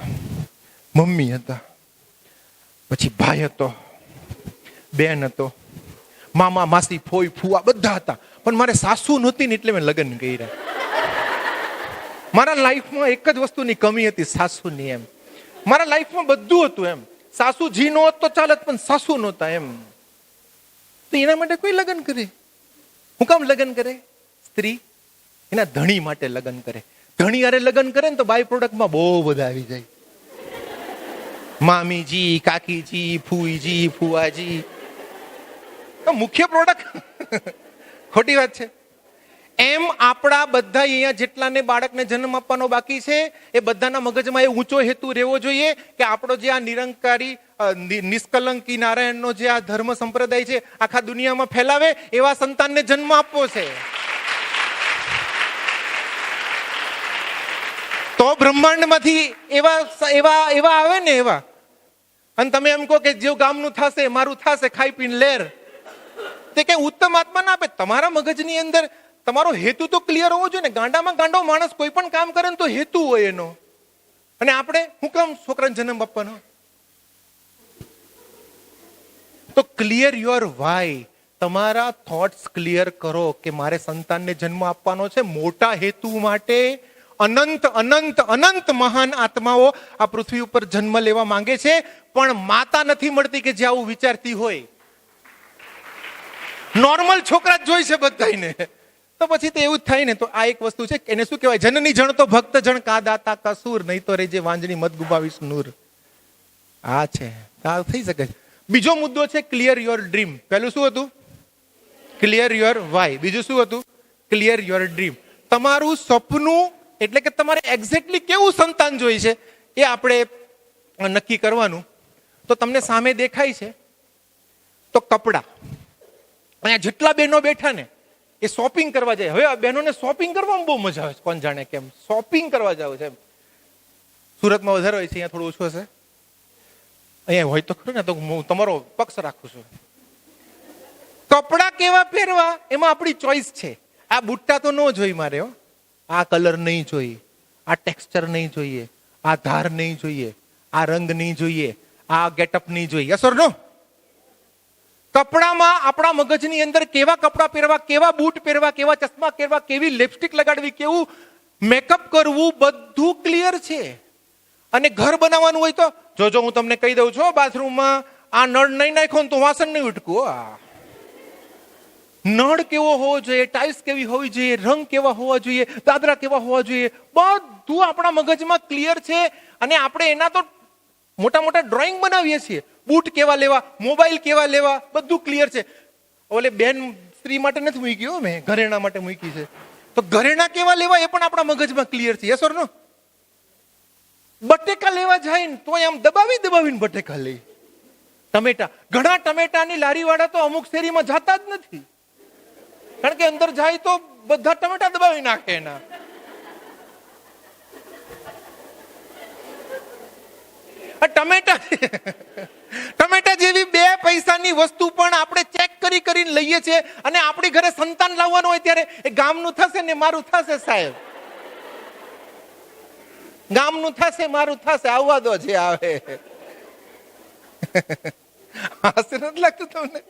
મમ્મી હતા, પછી ભાઈ હતો, બેન હતો, મામા માસી ફોઈ ફુવા બધા હતા, પણ મારે સાસુ નહોતી ને એટલે મેં લગ્ન કર્યા. મારા લાઈફમાં એક જ વસ્તુની કમી હતી, સાસુની. એમ મારા લાઈફમાં બધું હતું. એમ સાસુજી નો હોત તો ચાલત, પણ સાસુ નહોતા. એમ તો એના માટે કોઈ લગ્ન કરે? હું કામ લગ્ન કરે? સ્ત્રી એના ધણી માટે લગ્ન કરે. ધણી હારે લગ્ન કરે ને તો બાય પ્રોડક્ટમાં બહુ બધા આવી જાય. મામીજી, કાકીજી, ફૂઈજી, ફુવાજી, મુખ્ય પ્રોડક્ટ. ખોટી વાત છે. એમ આપણા બધા અહીંયા જેટલાને બાળકને જન્મ આપવાનો બાકી છે એ બધાના મગજમાં એ ઊંચો હેતુ રહેવો જોઈએ કે આપણો જે આ નિરંકારી નિષ્કલંકી નારાયણનો જે આ ધર્મ સંપ્રદાય છે આખા દુનિયામાં ફેલાવે એવા સંતાનને જન્મ આપવો છે. તો બ્રહ્માંડમાંથી એવા એવા એવા આવે ને એવા. અને તમે એમ કહો કે જે ગામનું થશે મારું થશે, ખાઈ પીને લેર, તે કઈ ઉત્તમ આત્મા ના આપે. તમારા મગજની અંદર તમારો હેતુ તો ક્લિયર હોવો જોઈએ ને. ગાંડામાં ગાંડો માણસ કોઈ પણ કામ કરે ને તો હેતુ હોય એનો. અને આપણે હું કામ છોકરાને જન્મ આપવાનો? તો ક્લિયર યોર વાય. તમારા થોટ્સ ક્લિયર કરો કે મારે સંતાનને જન્મ આપવાનો છે મોટા હેતુ માટે. અનંત અનંત અનંત મહાન આત્માઓ આ પૃથ્વી ઉપર જન્મ લેવા માંગે છે, પણ માતા નથી મળતી કે જે આવું વિચારતી હોય. નોર્મલ છોકરા જ જોઈ છે બધાને. તો પછી તો એવું જ થાય ને. તો આ એક વસ્તુ છે, એને શું કહેવાય? જનની જણ તો ભક્ત જણ કા દાતા કસૂર, નહીં તો રેજે વાંજણી મત ગુબાવીશ નૂર. આ છે, આ થઈ શકે છે. બીજો મુદ્દો છે ક્લિયર યોર ડ્રીમ. પહેલું શું હતું? Clear your why. બીજું શું હતું? Clear your dream. તમારું સપનું એટલે કે તમારે એક્ઝેક્ટલી કેવું સંતાન જોઈએ છે એ આપણે નક્કી કરવાનું. તો તમને સામે દેખાય છે તો કપડા. અહીંયા જેટલા બહેનો બેઠા ને એ શોપિંગ કરવા જાય. હવે આ બહેનોને શોપિંગ કરવામાં બહુ મજા આવે છે. કોણ જાણે કેમ શોપિંગ કરવા જાવ છે. સુરતમાં વધારે હોય છે, અહીંયા થોડું ઓછું હશે. અહીંયા હોય તો ખરું ને, તો હું તમારો પક્ષ રાખું છું. કપડા કેવા પહેરવા એમાં આપણી ચોઈસ છે. આ બુટ્ટા તો ન જોઈ મારે, હો. આ કલર નહીં જોઈએ, આ ટેક્સચર નહીં જોઈએ, આ ધાર નહીં જોઈએ, આ રંગ નહીં જોઈએ, આ ગેટઅપ નહીં જોઈએ. યસ ઓર નો? કપડામાં આપણા મગજની અંદર કેવા કપડા પહેરવા, કેવા બૂટ પહેરવા, કેવા ચશ્મા પહેરવા, કેવી લિપસ્ટિક લગાડવી, કેવું મેકઅપ કરવું, બધું ક્લિયર છે. અને ઘર બનાવવાનું હોય તો જોજો, હું તમને કહી દઉં છું, બાથરૂમમાં આ નળ નહીં નાખો ને તો વાસણ નહીં ઉટકું. નળ કેવો હોવો જોઈએ, ટાઇલ્સ કેવી હોવી જોઈએ, રંગ કેવા હોવા જોઈએ, દાદરા કેવા હોવા જોઈએ, બધું આપણા મગજમાં ક્લિયર છે. અને આપણે એના તો મોટા મોટા ડ્રોઈંગ બનાવીએ છીએ. બૂટ કેવા લેવા, મોબાઈલ કેવા લેવા, બધું ક્લિયર છે. ઓલે બેન સ્ત્રી માટે નથી મૂકી, મેં ઘરેણા માટે મૂકી છે. તો ઘરેણા કેવા લેવા એ પણ આપણા મગજમાં ક્લિયર છે. યસ ઓર નો? બટેકા લેવા જાય ને તો આમ દબાવીને બટેકા લે. ટમેટા, ઘણા ટમેટાની લારી વાળા તો અમુક શેરીમાં જાતા જ નથી, કારણ કે અંદર જાય તો બધા ટમેટા દબાવી નાખે એના. ટમેટા જેવી 2 પૈસાની વસ્તુ પણ આપણે ચેક કરીને લઈએ છીએ. અને આપણી ઘરે સંતાન લાવવાનું હોય ત્યારે એ ગામનું થશે ને મારું થશે સાહેબ, ગામનું થશે મારું થશે, આવવા દો જે આવે. હાસ્ય નથી લાગતું તમને?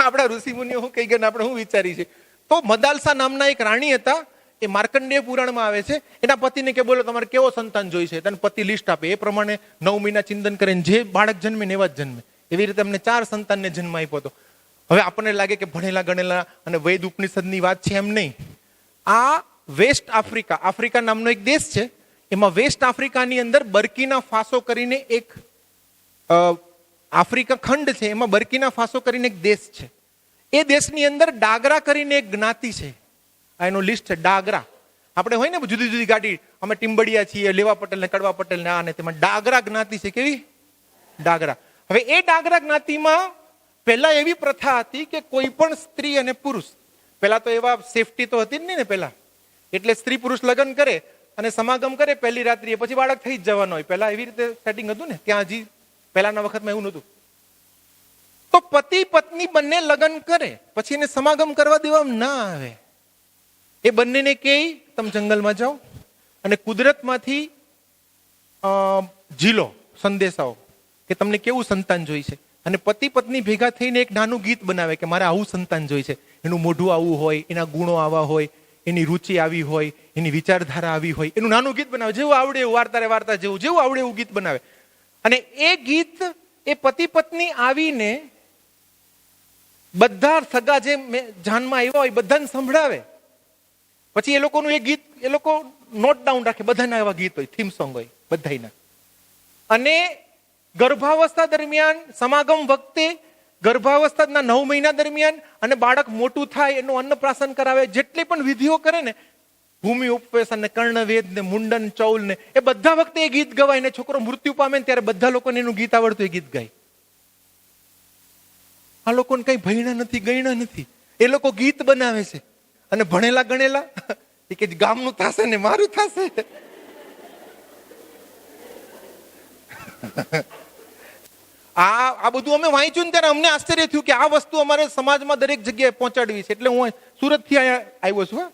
આપણા ઋષિ મુનિઓ શું કહી ગયા, આપણે શું વિચારી છે. તો મદાલસા નામના એક રાણી હતા, એ માર્કંડેય પુરાણમાં આવે છે. એના પતિને કે બોલો તમારે કેવો સંતાન જોઈ છે. તેને પતિ લિસ્ટ આપે, એ પ્રમાણે 9 મહિના ચિંતન કરીને જે બાળક જન્મે ને એવા જ જન્મે. એવી રીતે અમને 4 સંતાનને જન્મ આપ્યો હતો. હવે આપણને લાગે કે ભણેલા ગણેલા અને વેદ ઉપનિષદની વાત છે, એમ નહીં. આ વેસ્ટ આફ્રિકા, આફ્રિકા નામનો એક દેશ છે. એમાં વેસ્ટ આફ્રિકાની અંદર બર્કીના ફાસો કરીને એક આફ્રિકા ખંડ છે. એમાં બર્કીના ફાસો કરીને એક દેશ છે. એ દેશની અંદર ડાગરા કરીને એક જ્ઞાતિ છે. આ એનું લિસ્ટ છે, ડાગરા. આપણે હોય ને જુદી જુદી ગાડી, અમે ટીમ્બડિયા છીએ, લેવા પટેલ ને કડવા પટેલ ને આ ને તેમાં ડાગરા જ્ઞાતિ છે. કેવી? ડાગરા. હવે એ ડાગરા જ્ઞાતિમાં પહેલા એવી પ્રથા હતી કે કોઈ પણ સ્ત્રી અને પુરુષ, પહેલા તો એવા સેફટી તો હતી જ નહીં ને પહેલા, એટલે સ્ત્રી પુરુષ લગ્ન કરે અને સમાગમ કરે પહેલી રાત્રિએ, પછી બાળક થઈ જ જવાનો હોય. પહેલા એવી રીતે સેટિંગ હતું ને, ત્યાં હજી પહેલાના વખતમાં એવું નહોતું. તો પતિ પત્ની બંને લગ્ન કરે પછી એને સમાગમ કરવા દેવામાં ના આવે. એ બંનેને કહે તમે જંગલમાં જાઓ અને કુદરતમાંથી ઝીલો સંદેશાઓ કે તમને કેવું સંતાન જોઈ છે, અને પતિ પત્ની ભેગા થઈને એક નાનું ગીત બનાવે કે મારે આવું સંતાન જોઈ છે, એનું મોઢું આવું હોય, એના ગુણો આવા હોય, એની રુચિ આવી હોય, એની વિચારધારા આવી હોય, એનું નાનું ગીત બનાવે, જેવું આવડે એવું વાર્તા જેવું આવડે એવું ગીત બનાવે. અને એ ગીત એ પતિ પત્ની આવીને બધા સગા જે જાનમાં આવ્યા હોય બધાને સંભળાવે. પછી એ લોકોનું એ ગીત એ લોકો નોટ ડાઉન રાખે, બધાના એવા ગીત હોય, થીમ સોંગ હોય બધાના. અને ગર્ભાવસ્થા દરમિયાન, સમાગમ વખતે, ગર્ભાવસ્થાના 9 મહિના દરમિયાન અને બાળક મોટું થાય એનું અન્નપ્રાશન કરાવે, જેટલી પણ વિધિઓ કરે ને, ભૂમિ ઉપવેશન ને, કર્ણવેદ ને, મુંડન ચૌલ ને, એ બધા વખતે એ ગીત ગવાય ને છોકરો મૃત્યુ પામે ને ત્યારે બધા લોકોને એનું ગીત આવડતું એ ગીત ગાય. આ લોકોને કઈ ભણ્યા નથી, ગણ્યા નથી, એ લોકો ગીત બનાવે છે. અને ભણેલા ગણેલા એ કે ગામનું થશે ને મારું થશે. આ બધું અમે વાંચ્યું ને ત્યારે અમને આશ્ચર્ય થયું કે આ વસ્તુ અમારે સમાજમાં દરેક જગ્યાએ પહોંચાડવી છે. એટલે હું સુરત થી આવ્યો છું.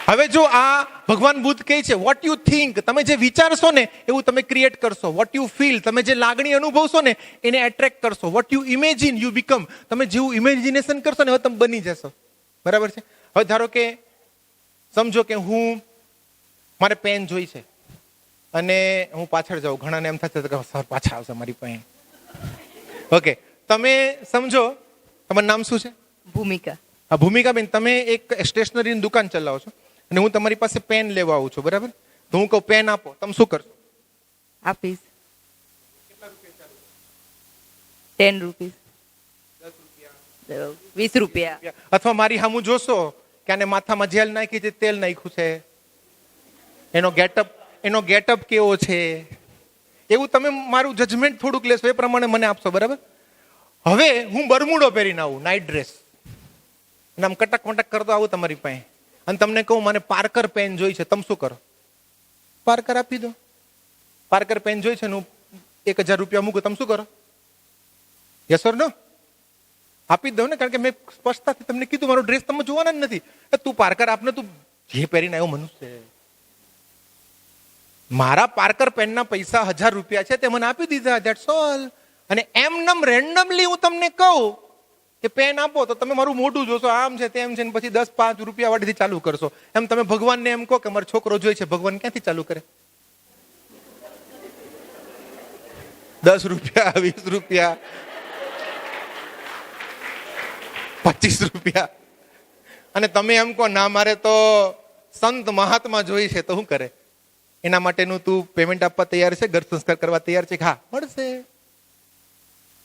હવે જો આ ભગવાન બુદ્ધ કહે છે વોટ યુ થિંક, તમે જે વિચારશો ને એવું તમે ક્રિએટ કરશો. વોટ યુ ફીલ, તમે જે લાગણી અનુભવશો ને એને એટ્રેક્ટ કરશો. What you imagine you become, તમે જેવું ઇમેજિનેશન કરશો ને હવે તમે બની જશો. બરાબર છે. હવે ધારો કે સમજો કે મારે પેન જોઈ છે અને હું પાછળ જાઉં, ઘણાને એમ થશે કે સર પાછા આવશે મારી પાસે. ઓકે, તમે સમજો તમારું નામ શું છે? ભૂમિકા. હા ભૂમિકાબેન, તમે એક સ્ટેશનરીની દુકાન ચલાવો છો અને હું તમારી પાસે પેન લેવા આવું છું, બરાબર? તો હું કહું પેન આપો, તમે શું કરશો? આપીશ. 10 રૂપીસ, 20 રૂપિયા. અથવા મારી સામું જોશો કે આને માથામાં જેલ નાખી છે, તેલ નાખ્યું છે, એનો ગેટઅપ કેવો છે, એવું તમે મારું જજમેન્ટ થોડુંક લેશો, એ પ્રમાણે મને આપશો, બરાબર? હવે હું બરમુડો પહેરીને આવું, નાઇટ ડ્રેસ, અને આમ કટક મટક કરતો આવું તમારી પાસે, અને તમને કહું મને પાર્કર પેન જોઈ છે, તમે શું કરો? પાર્કર આપી દો. પાર્કર પેન જોઈ છે ને હું 1000 રૂપિયા મૂકું, તમે શું કરો? યસ ઓર નો? આપી દો ને, કારણ કે મેં સ્પષ્ટતાથી તમને કીધું મારો ડ્રેસ તમે જોવાના જ નથી. તું પાર્કર આપને, તું જે પહેરીને આવ્યો મનુષ્ય, મારા પાર્કર પેનના પૈસા 1000 રૂપિયા છે તે મને આપી દીધા, ધેટ્સ ઓલ. અને એમનેમ રેન્ડમલી હું તમને કહું કે પેન આપો તો તમે મારું મોઢું જોશો, આમ છે તેમ છે, ને પછી 10-5 રૂપિયા વાળીથી ચાલુ કરશો. એમ તમે ભગવાનને એમ કહો કે મારો છોકરો જોઈ છે, ભગવાન ક્યાંથી ચાલુ કરે? 10 રૂપિયા, 20 રૂપિયા, 25 રૂપિયા. અને તમે એમ કહો ના મારે તો સંત મહાત્મા જોઈ છે, તો શું કરે? એના માટેનું તું પેમેન્ટ આપવા તૈયાર છે, ઘર સંસ્કાર કરવા તૈયાર છે? હા, મળશે.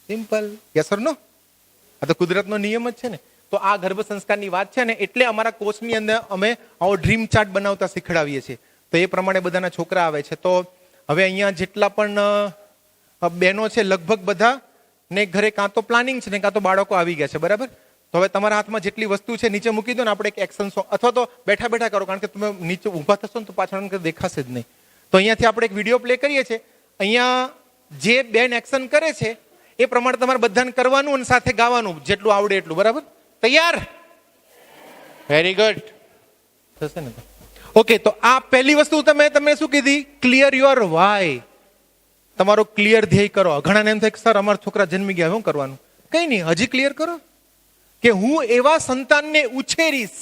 સિમ્પલ. યસ ઓર નો? આ તો કુદરતનો નિયમ જ છે ને. તો આ ગર્ભ સંસ્કારની વાત છે ને, એટલે અમારા કોર્સની અંદર અમે આવો ડ્રીમ ચાર્ટ બનાવતા શીખડાવીએ છીએ. તો એ પ્રમાણે બધાના છોકરા આવે છે. તો હવે અહીંયા જેટલા પણ બહેનો છે લગભગ બધા ને ઘરે કાં તો પ્લાનિંગ છે ને કાં તો બાળકો આવી ગયા છે, બરાબર? તો હવે તમારા હાથમાં જેટલી વસ્તુ છે નીચે મૂકી દો ને, આપણે એક એક્શન સોંગ, અથવા તો બેઠા બેઠા કરો, કારણ કે તમે નીચે ઊભા થશો ને તો પાછળ દેખાશે જ નહીં. તો અહીંયાથી આપણે એક વિડીયો પ્લે કરીએ છીએ. અહીંયા જે બેન એક્શન કરે છે એ પ્રમાણે તમારે બધાને કરવાનું અને સાથે ગાવાનું, જેટલું આવડે એટલું, બરાબર? તૈયાર? Very good. થશે ને? ઓકે, તો આ પહેલી વસ્તુ તમે શું કીધી? Clear your why. તમારો ક્લિયર ધ્યેય કરો. ઘણાને એમ થાય કે સર અમારા છોકરા જન્મી ગયા, શું કરવાનું? કઈ નહીં, હજી ક્લિયર કરો કે હું એવા સંતાનને ઉછેરીશ.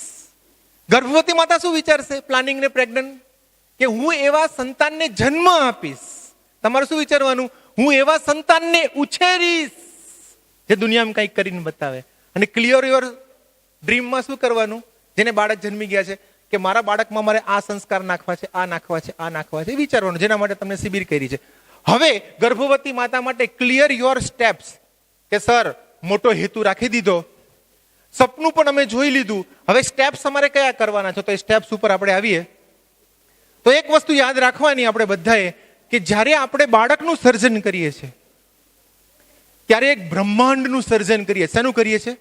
ગર્ભવતી માતા શું વિચારશે? પ્લાનિંગ ને પ્રેગ્નન્ટ, કે હું એવા સંતાનને જન્મ આપીશ. તમારે શું વિચારવાનું? હું એવા સંતાનને ઉછેરીશ જે દુનિયામાં કંઈક કરીને બતાવે. અને ક્લિયર યોર ડ્રીમમાં શું કરવાનું? જેને બાળક જન્મી ગયા છે કે મારા બાળકમાં મારે આ સંસ્કાર નાખવા છે, આ નાખવા છે, આ નાખવા છે, વિચારવાનું. જેના માટે તમને શિબિર કરી છે. હવે ગર્ભવતી માતા માટે ક્લિયર યોર સ્ટેપ્સ, કે સર મોટો હેતુ રાખી દીધો, સપનું પણ અમે જોઈ લીધું, હવે સ્ટેપ્સ અમારે કયા કરવાના છે? તો એ સ્ટેપ્સ ઉપર આપણે આવીએ. તો એક વસ્તુ યાદ રાખવાની આપણે બધાએ, કે જ્યારે આપણે બાળકનું સર્જન કરીએ છીએ ત્યારે એક બ્રહ્માંડનું સર્જન કરીએ. શેનું કરીએ છીએ?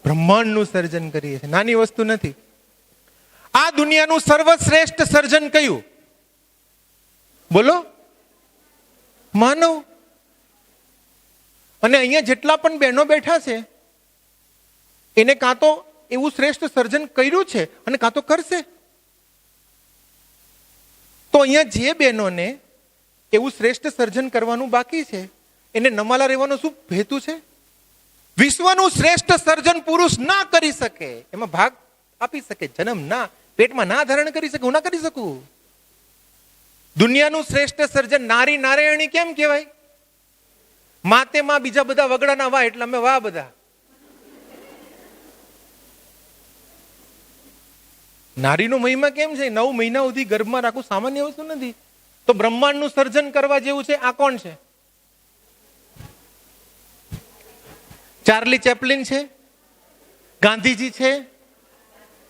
બ્રહ્માંડનું સર્જન કરીએ છીએ. નાની વસ્તુ નથી. આ દુનિયાનું સર્વશ્રેષ્ઠ સર્જન કયું? બોલો. માનવ. અને અહીંયા જેટલા પણ બહેનો બેઠા છે એને કાં તો એવું શ્રેષ્ઠ સર્જન કર્યું છે અને કાં તો કરશે. તો અહીંયા જે બહેનોને એવું શ્રેષ્ઠ સર્જન કરવાનું બાકી છે એને નમાલા રહેવાનો શું હેતુ છે? વિશ્વનું શ્રેષ્ઠ સર્જન પુરુષ ના કરી શકે, એમાં ભાગ આપી શકે, જન્મ ના પેટમાં ના ધારણ કરી શકે, હું ના કરી શકું. દુનિયાનું શ્રેષ્ઠ સર્જન નારી નારાયણી કેમ કહેવાય? માતે માં બીજા બધા વગડાના વાહ એટલે અમે વાહ બધા. નારીનો મહિમા કેમ છે? 9 મહિના સુધી ગર્ભમાં રાખવું સામાન્ય વસ્તુ નથી. તો બ્રહ્માંડનું સર્જન કરવા જેવું છે. આ કોણ છે? ચાર્લી ચેપ્લિન છે, ગાંધીજી છે,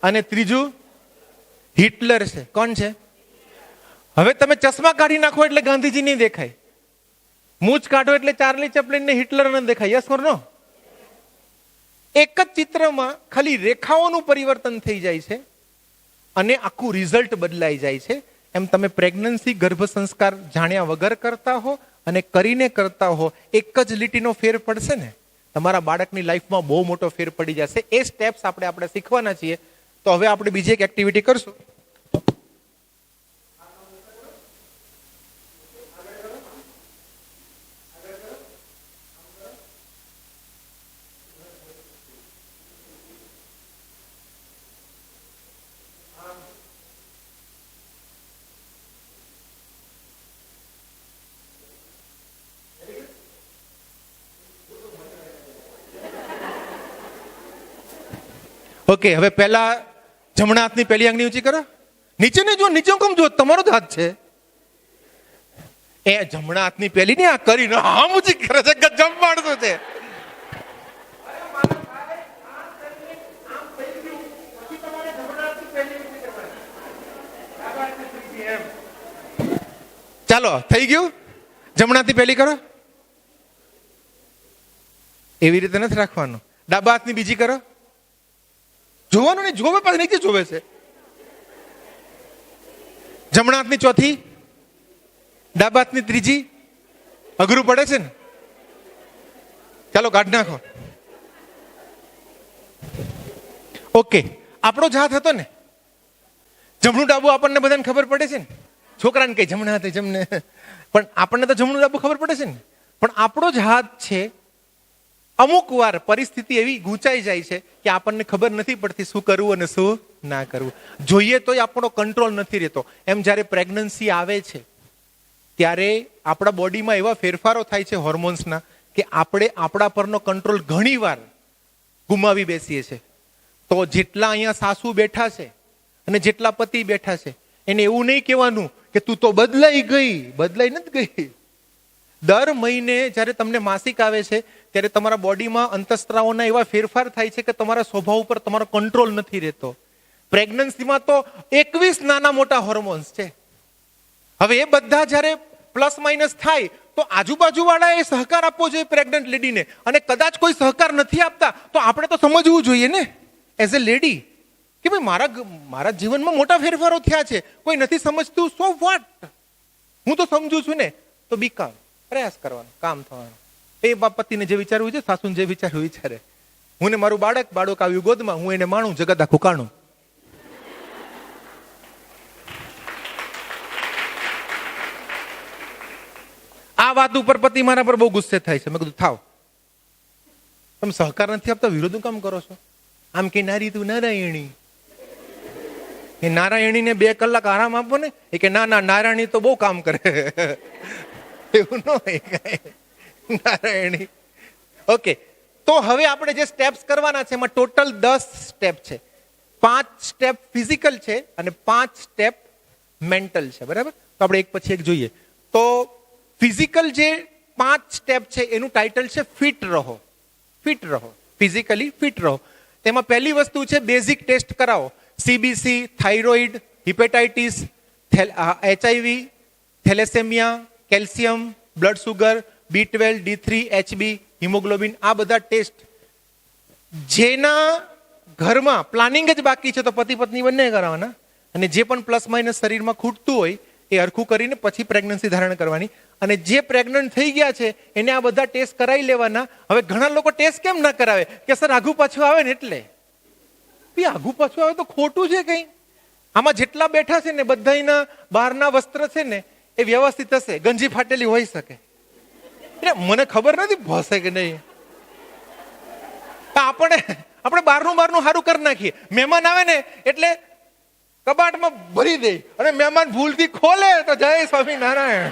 અને ત્રીજું હિટલર છે. કોણ છે? હવે તમે ચશ્મા કાઢી નાખો એટલે ગાંધીજી નહીં દેખાય, મૂછ કાઢો એટલે ચાર્લી ચેપ્લિન ને હિટલર ન દેખાય. યસ ઓર નો? એક જ ચિત્રમાં ખાલી રેખાઓનું પરિવર્તન થઈ જાય છે અને આખું રિઝલ્ટ બદલાઈ જાય છે. એમ તમે પ્રેગ્નન્સી ગર્ભ સંસ્કાર જાણ્યા વગર કરતા હો અને કરીને કરતા હો, એક જ લીટીનો ફેર પડશે ને, તમારા બાળકની લાઈફમાં બહુ મોટો ફેર પડી જશે. એ સ્ટેપ્સ આપણે શીખવાના છીએ. તો હવે આપણે બીજી એક એક્ટિવિટી કરશું. ઓકે, હવે પહેલા જમણા હાથની પહેલી આંગળી ઊંચી કરો. નીચે નહીં જો, નીચે કેમ જો? તમારો જ હાથ છે. એ જમણા હાથની પહેલી ને આ કરીને આમ ઊંચી કરે છે, ગજબ માણસો છે. ચાલો થઈ ગયું. જમણા હાથની પહેલી કરો. એવી રીતે નથી રાખવાનું. ડાબા હાથની બીજી કરો. જોવાનું નહીં, જોવે પાછું નીચે જોવે છે. જમણા હાથની ચોથી, ડાબા હાથની ત્રીજી. અઘરું પડે છે ને? ચાલો કાઢ નાખો. ઓકે, આપણો જ હાથ હતો ને, જમણું ડાબુ આપણને બધાને ખબર પડે છે ને. છોકરાને કઈ જમણા હાથે જમને, પણ આપણને તો જમણું ડાબુ ખબર પડે છે ને. પણ આપણો જ હાથ છે. અમુક વાર પરિસ્થિતિ એવી ગૂંચાઈ જાય છે કે આપણને ખબર નથી પડતી શું કરવું અને શું ના કરવું. જોઈએ તો આપણો કંટ્રોલ નથી રહેતો. એમ જ્યારે પ્રેગ્નન્સી આવે છે ત્યારે આપણા બોડીમાં એવા ફેરફારો થાય છે હોર્મોન્સના કે આપણે આપણા પરનો કંટ્રોલ ઘણી વાર ગુમાવી બેસીએ છીએ. તો જેટલા અહીંયા સાસુ બેઠા છે અને જેટલા પતિ બેઠા છે એને એવું નહીં કહેવાનું કે તું તો બદલાઈ ગઈ. બદલાઈ નથી ગઈ. દર મહિને જ્યારે તમને માસિક આવે છે ત્યારે તમારા બોડીમાં અંતઃસ્ત્રાવોના એવા ફેરફાર થાય છે કે તમારા સ્વભાવ ઉપર તમારો કંટ્રોલ નથી રહેતો. પ્રેગ્નન્સીમાં તો 21 નાના મોટા હોર્મોન્સ છે. હવે એ બધા જ્યારે પ્લસ માઇનસ થાય તો આજુબાજુવાળાએ સહકાર આપવો જોઈએ પ્રેગ્નન્ટ લેડીને. અને કદાચ કોઈ સહકાર નથી આપતા તો આપણે તો સમજવું જોઈએ ને એઝ એ લેડી કે ભાઈ મારા જીવનમાં મોટા ફેરફારો થયા છે. કોઈ નથી સમજતું, સો વોટ? હું તો સમજુ છું ને. તો બીકામ પ્રયાસ કરવાનો, કામ થવાનું. એ પતિને જે વિચારવું છે, સાસુને જે વિચારવું વિચારે. હું ને મારું બાળક આવ્યું ગોદમાં, હું એને માણું જગત આખું કાણું. આ વાત ઉપર પતિ મારા પર બહુ ગુસ્સે થાય છે. મેં કીધું થાવ, તમે સહકાર નથી આપતા, વિરોધ કામ કરો છો? આમ કે નારી તું નારાયણી, એ નારાયણીને 2 કલાક આરામ આપો ને. એ કે ના નારાયણી તો બહુ કામ કરે. એવું ન હોય કાંઈ. નારાયણી. ઓકે, તો હવે આપણે જે સ્ટેપ્સ કરવાના છે એમાં ટોટલ 10 સ્ટેપ છે. 5 સ્ટેપ ફિઝિકલ છે અને 5 સ્ટેપ મેન્ટલ છે. બરાબર? તો આપણે એક પછી એક જોઈએ. તો ફિઝિકલ જે 5 સ્ટેપ છે એનું ટાઇટલ છે ફિટ રહો. ફિટ રહો, ફિઝિકલી ફિટ રહો. તેમાં પહેલી વસ્તુ છે બેઝિક ટેસ્ટ કરાવો. CBC, thyroid, hepatitis, HIV, thalassaemia, calcium, blood sugar, B12, D3, HB, haemoglobin. આ બધા ટેસ્ટ જેના ઘરમાં પ્લાનિંગ જ બાકી છે તો પતિ પત્ની બંને કરાવવાના. અને જે પણ પ્લસ માઇનસ શરીરમાં ખૂટતું હોય એ હરખું કરીને પછી પ્રેગ્નન્સી ધારણ કરવાની. અને જે પ્રેગ્નન્ટ થઈ ગયા છે એને આ બધા ટેસ્ટ કરાવી લેવાના. હવે ઘણા લોકો ટેસ્ટ કેમ ના કરાવે કે સર આઘું પાછું આવે ને એટલે. આઘું પાછું આવે તો ખોટું છે કઈ. આમાં જેટલા બેઠા છે ને બધાના બહારના વસ્ત્ર છે ને એ વ્યવસ્થિત હશે, ગંજી ફાટેલી હોઈ શકે. એટલે મને ખબર નથી ભસે કે નહીં. આપણે બહારનું સારું કરી નાખીએ. મહેમાન આવે ને એટલે કબાટમાં ભરી દે અને મહેમાન ભૂલથી ખોલે તો જય સ્વામિનારાયણ.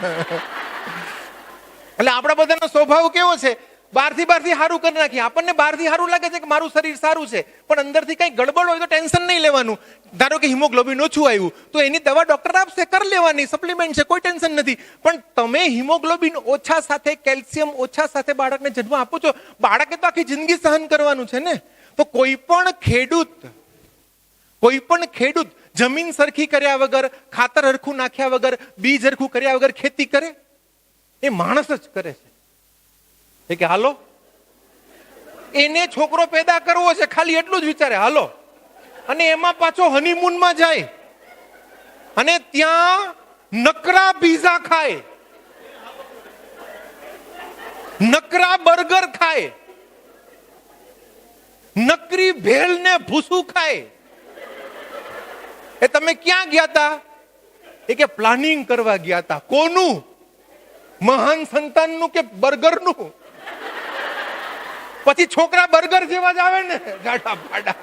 એટલે આપણા બધાનો સ્વભાવ કેવો છે, બહારથી સારું કરી નાખીએ. આપણને બહારથી સારું લાગે છે કે મારું શરીર સારું છે, પણ અંદરથી કઈ ગડબડ હોય તો ટેન્શન નહીં લેવાનું. ધારો કે હિમોગ્લોબિન ઓછું આવ્યું તો એની દવા ડોક્ટર આપશે, કરી લેવાની, સપ્લિમેન્ટ છે, કોઈ ટેન્શન નથી. પણ તમે હિમોગ્લોબિન ઓછા સાથે, કેલ્શિયમ ઓછા સાથે બાળકને જન્મ આપો છો, બાળકે તો આખી જિંદગી સહન કરવાનું છે ને. તો કોઈ પણ ખેડૂત જમીન સરખી કર્યા વગર, ખાતર હરખું નાખ્યા વગર, બીજ હરખું કર્યા વગર ખેતી કરે? એ માણસ જ કરે છે. કે હાલો એને છોકરો પેદા કરવો છે, ખાલી એટલું જ વિચારે હાલો. અને એમાં પાછો હનીમૂનમાં જાય અને ત્યાં નકરા પીઝા ખાય, નકરા બર્ગર ખાય, નકરી ભેળ ને ભૂસું ખાય. એ તમે ક્યાં ગયા હતા? એ કે પ્લાનિંગ કરવા ગયા હતા. કોનું? મહાન સંતાનનું કે બર્ગરનું? પછી છોકરા બર્ગર જેવા જ આવે ને, જાડા ફાડા.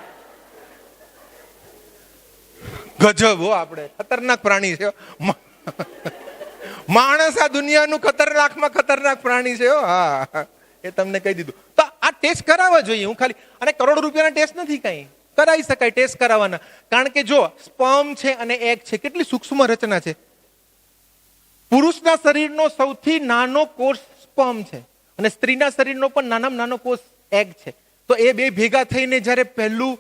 ગજબ હો, આપણે ખતરનાક પ્રાણી છે. માણસ આ દુનિયાનું ખતરનાકમાં ખતરનાક પ્રાણી છે. હા, એ તમને કહી દીધું. તો આ ટેસ્ટ કરાવવા જોઈએ. હું ખાલી અને કરોડ રૂપિયાના ટેસ્ટ નથી, કઈ કરાવી શકાય ટેસ્ટ કરાવવાના. કારણ કે જો સ્પર્મ છે અને એગ છે, કેટલી સૂક્ષ્મ રચના છે. પુરુષના શરીરનો સૌથી નાનો કોષ સ્પર્મ છે અને સ્ત્રીના શરીરનો પણ નાનામાં નાનો કોષ એગ છે. તો એ બે ભેગા થઈને જ્યારે પહેલું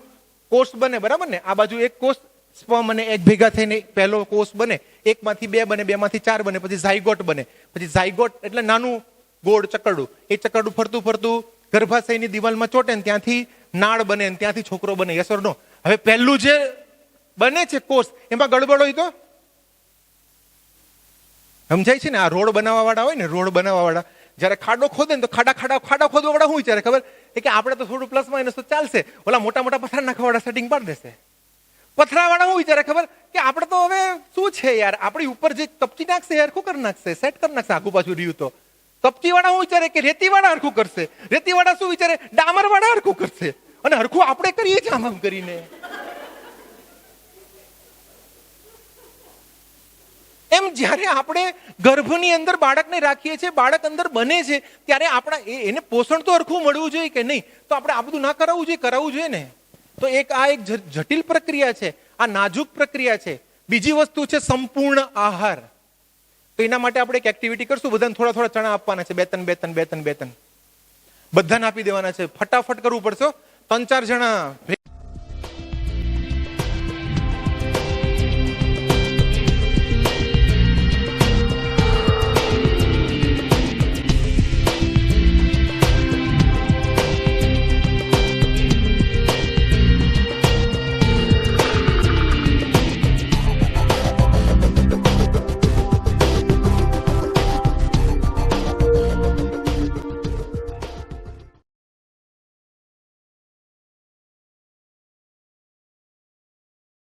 કોષ બને, બરાબર ને, આ બાજુ એક કોષ સ્પર્મ અને એગ ભેગા થઈને પહેલો કોષ બને. એકમાંથી બે બને, બેમાંથી ચાર બને, પછી ઝાયગોટ બને. પછી ઝાયગોટ એટલે નાનું ગોળ ચકરડું. એ ચકરડું ફરતું ફરતું ગર્ભાશયની દિવાલમાં ચોટે ને ત્યાંથી નાળ બને, ત્યાંથી છોકરો બને. યસ ઓર નો? હવે પહેલું જે બને છે કોષ, એમાં ગડબડ હોય તો સમજાય છે ને. આ રોડ બનાવવા વાળા હોય ને, રોડ બનાવવા વાળા જયારે ખાડો ખોદે ને તો ખાડા ખોદવા વાળા શું વિચારે ખબર? કે આપણે તો થોડું પ્લસ માઇનસ તો ચાલશે, ઓલા મોટા મોટા પથ્થર નાખવા વાળા સેટિંગ પાડી દેશે. પથરા વાળા શું વિચારે ખબર? કે આપણે તો હવે શું છે યાર, આપણી ઉપર જે કપચી નાખશે એ હરખું કરી નાખશે, સેટ કરી નાખશે આગુ પાછું રહ્યું. તો કપચી વાળા શું વિચારે? કે રેતી વાળા હરખું કરશે. રેતી વાળા શું વિચારે? ડામર વાળા હરખું કરશે. અને હરખું આપણે કરીએ છીએ આમ કરીને. એમ જ્યારે આપણે ગર્ભની અંદર બાળકને રાખીએ છીએ, બાળક અંદર બને છે, ત્યારે આપણા એને પોષણ તો હરખું મળવું જોઈએ કે નહીં? તો આપણે આ બધું ના કરાવવું જોઈએ? કરાવવું જોઈએ ને. તો આ એક જટિલ પ્રક્રિયા છે, આ નાજુક પ્રક્રિયા છે. બીજી વસ્તુ છે સંપૂર્ણ આહાર. તો એના માટે આપણે એક એક્ટિવિટી કરશું. બધાને થોડા થોડા ચણા આપવાના છે, 2-3 બધાને આપી દેવાના છે. ફટાફટ કરવું પડશે. 3-4 જણા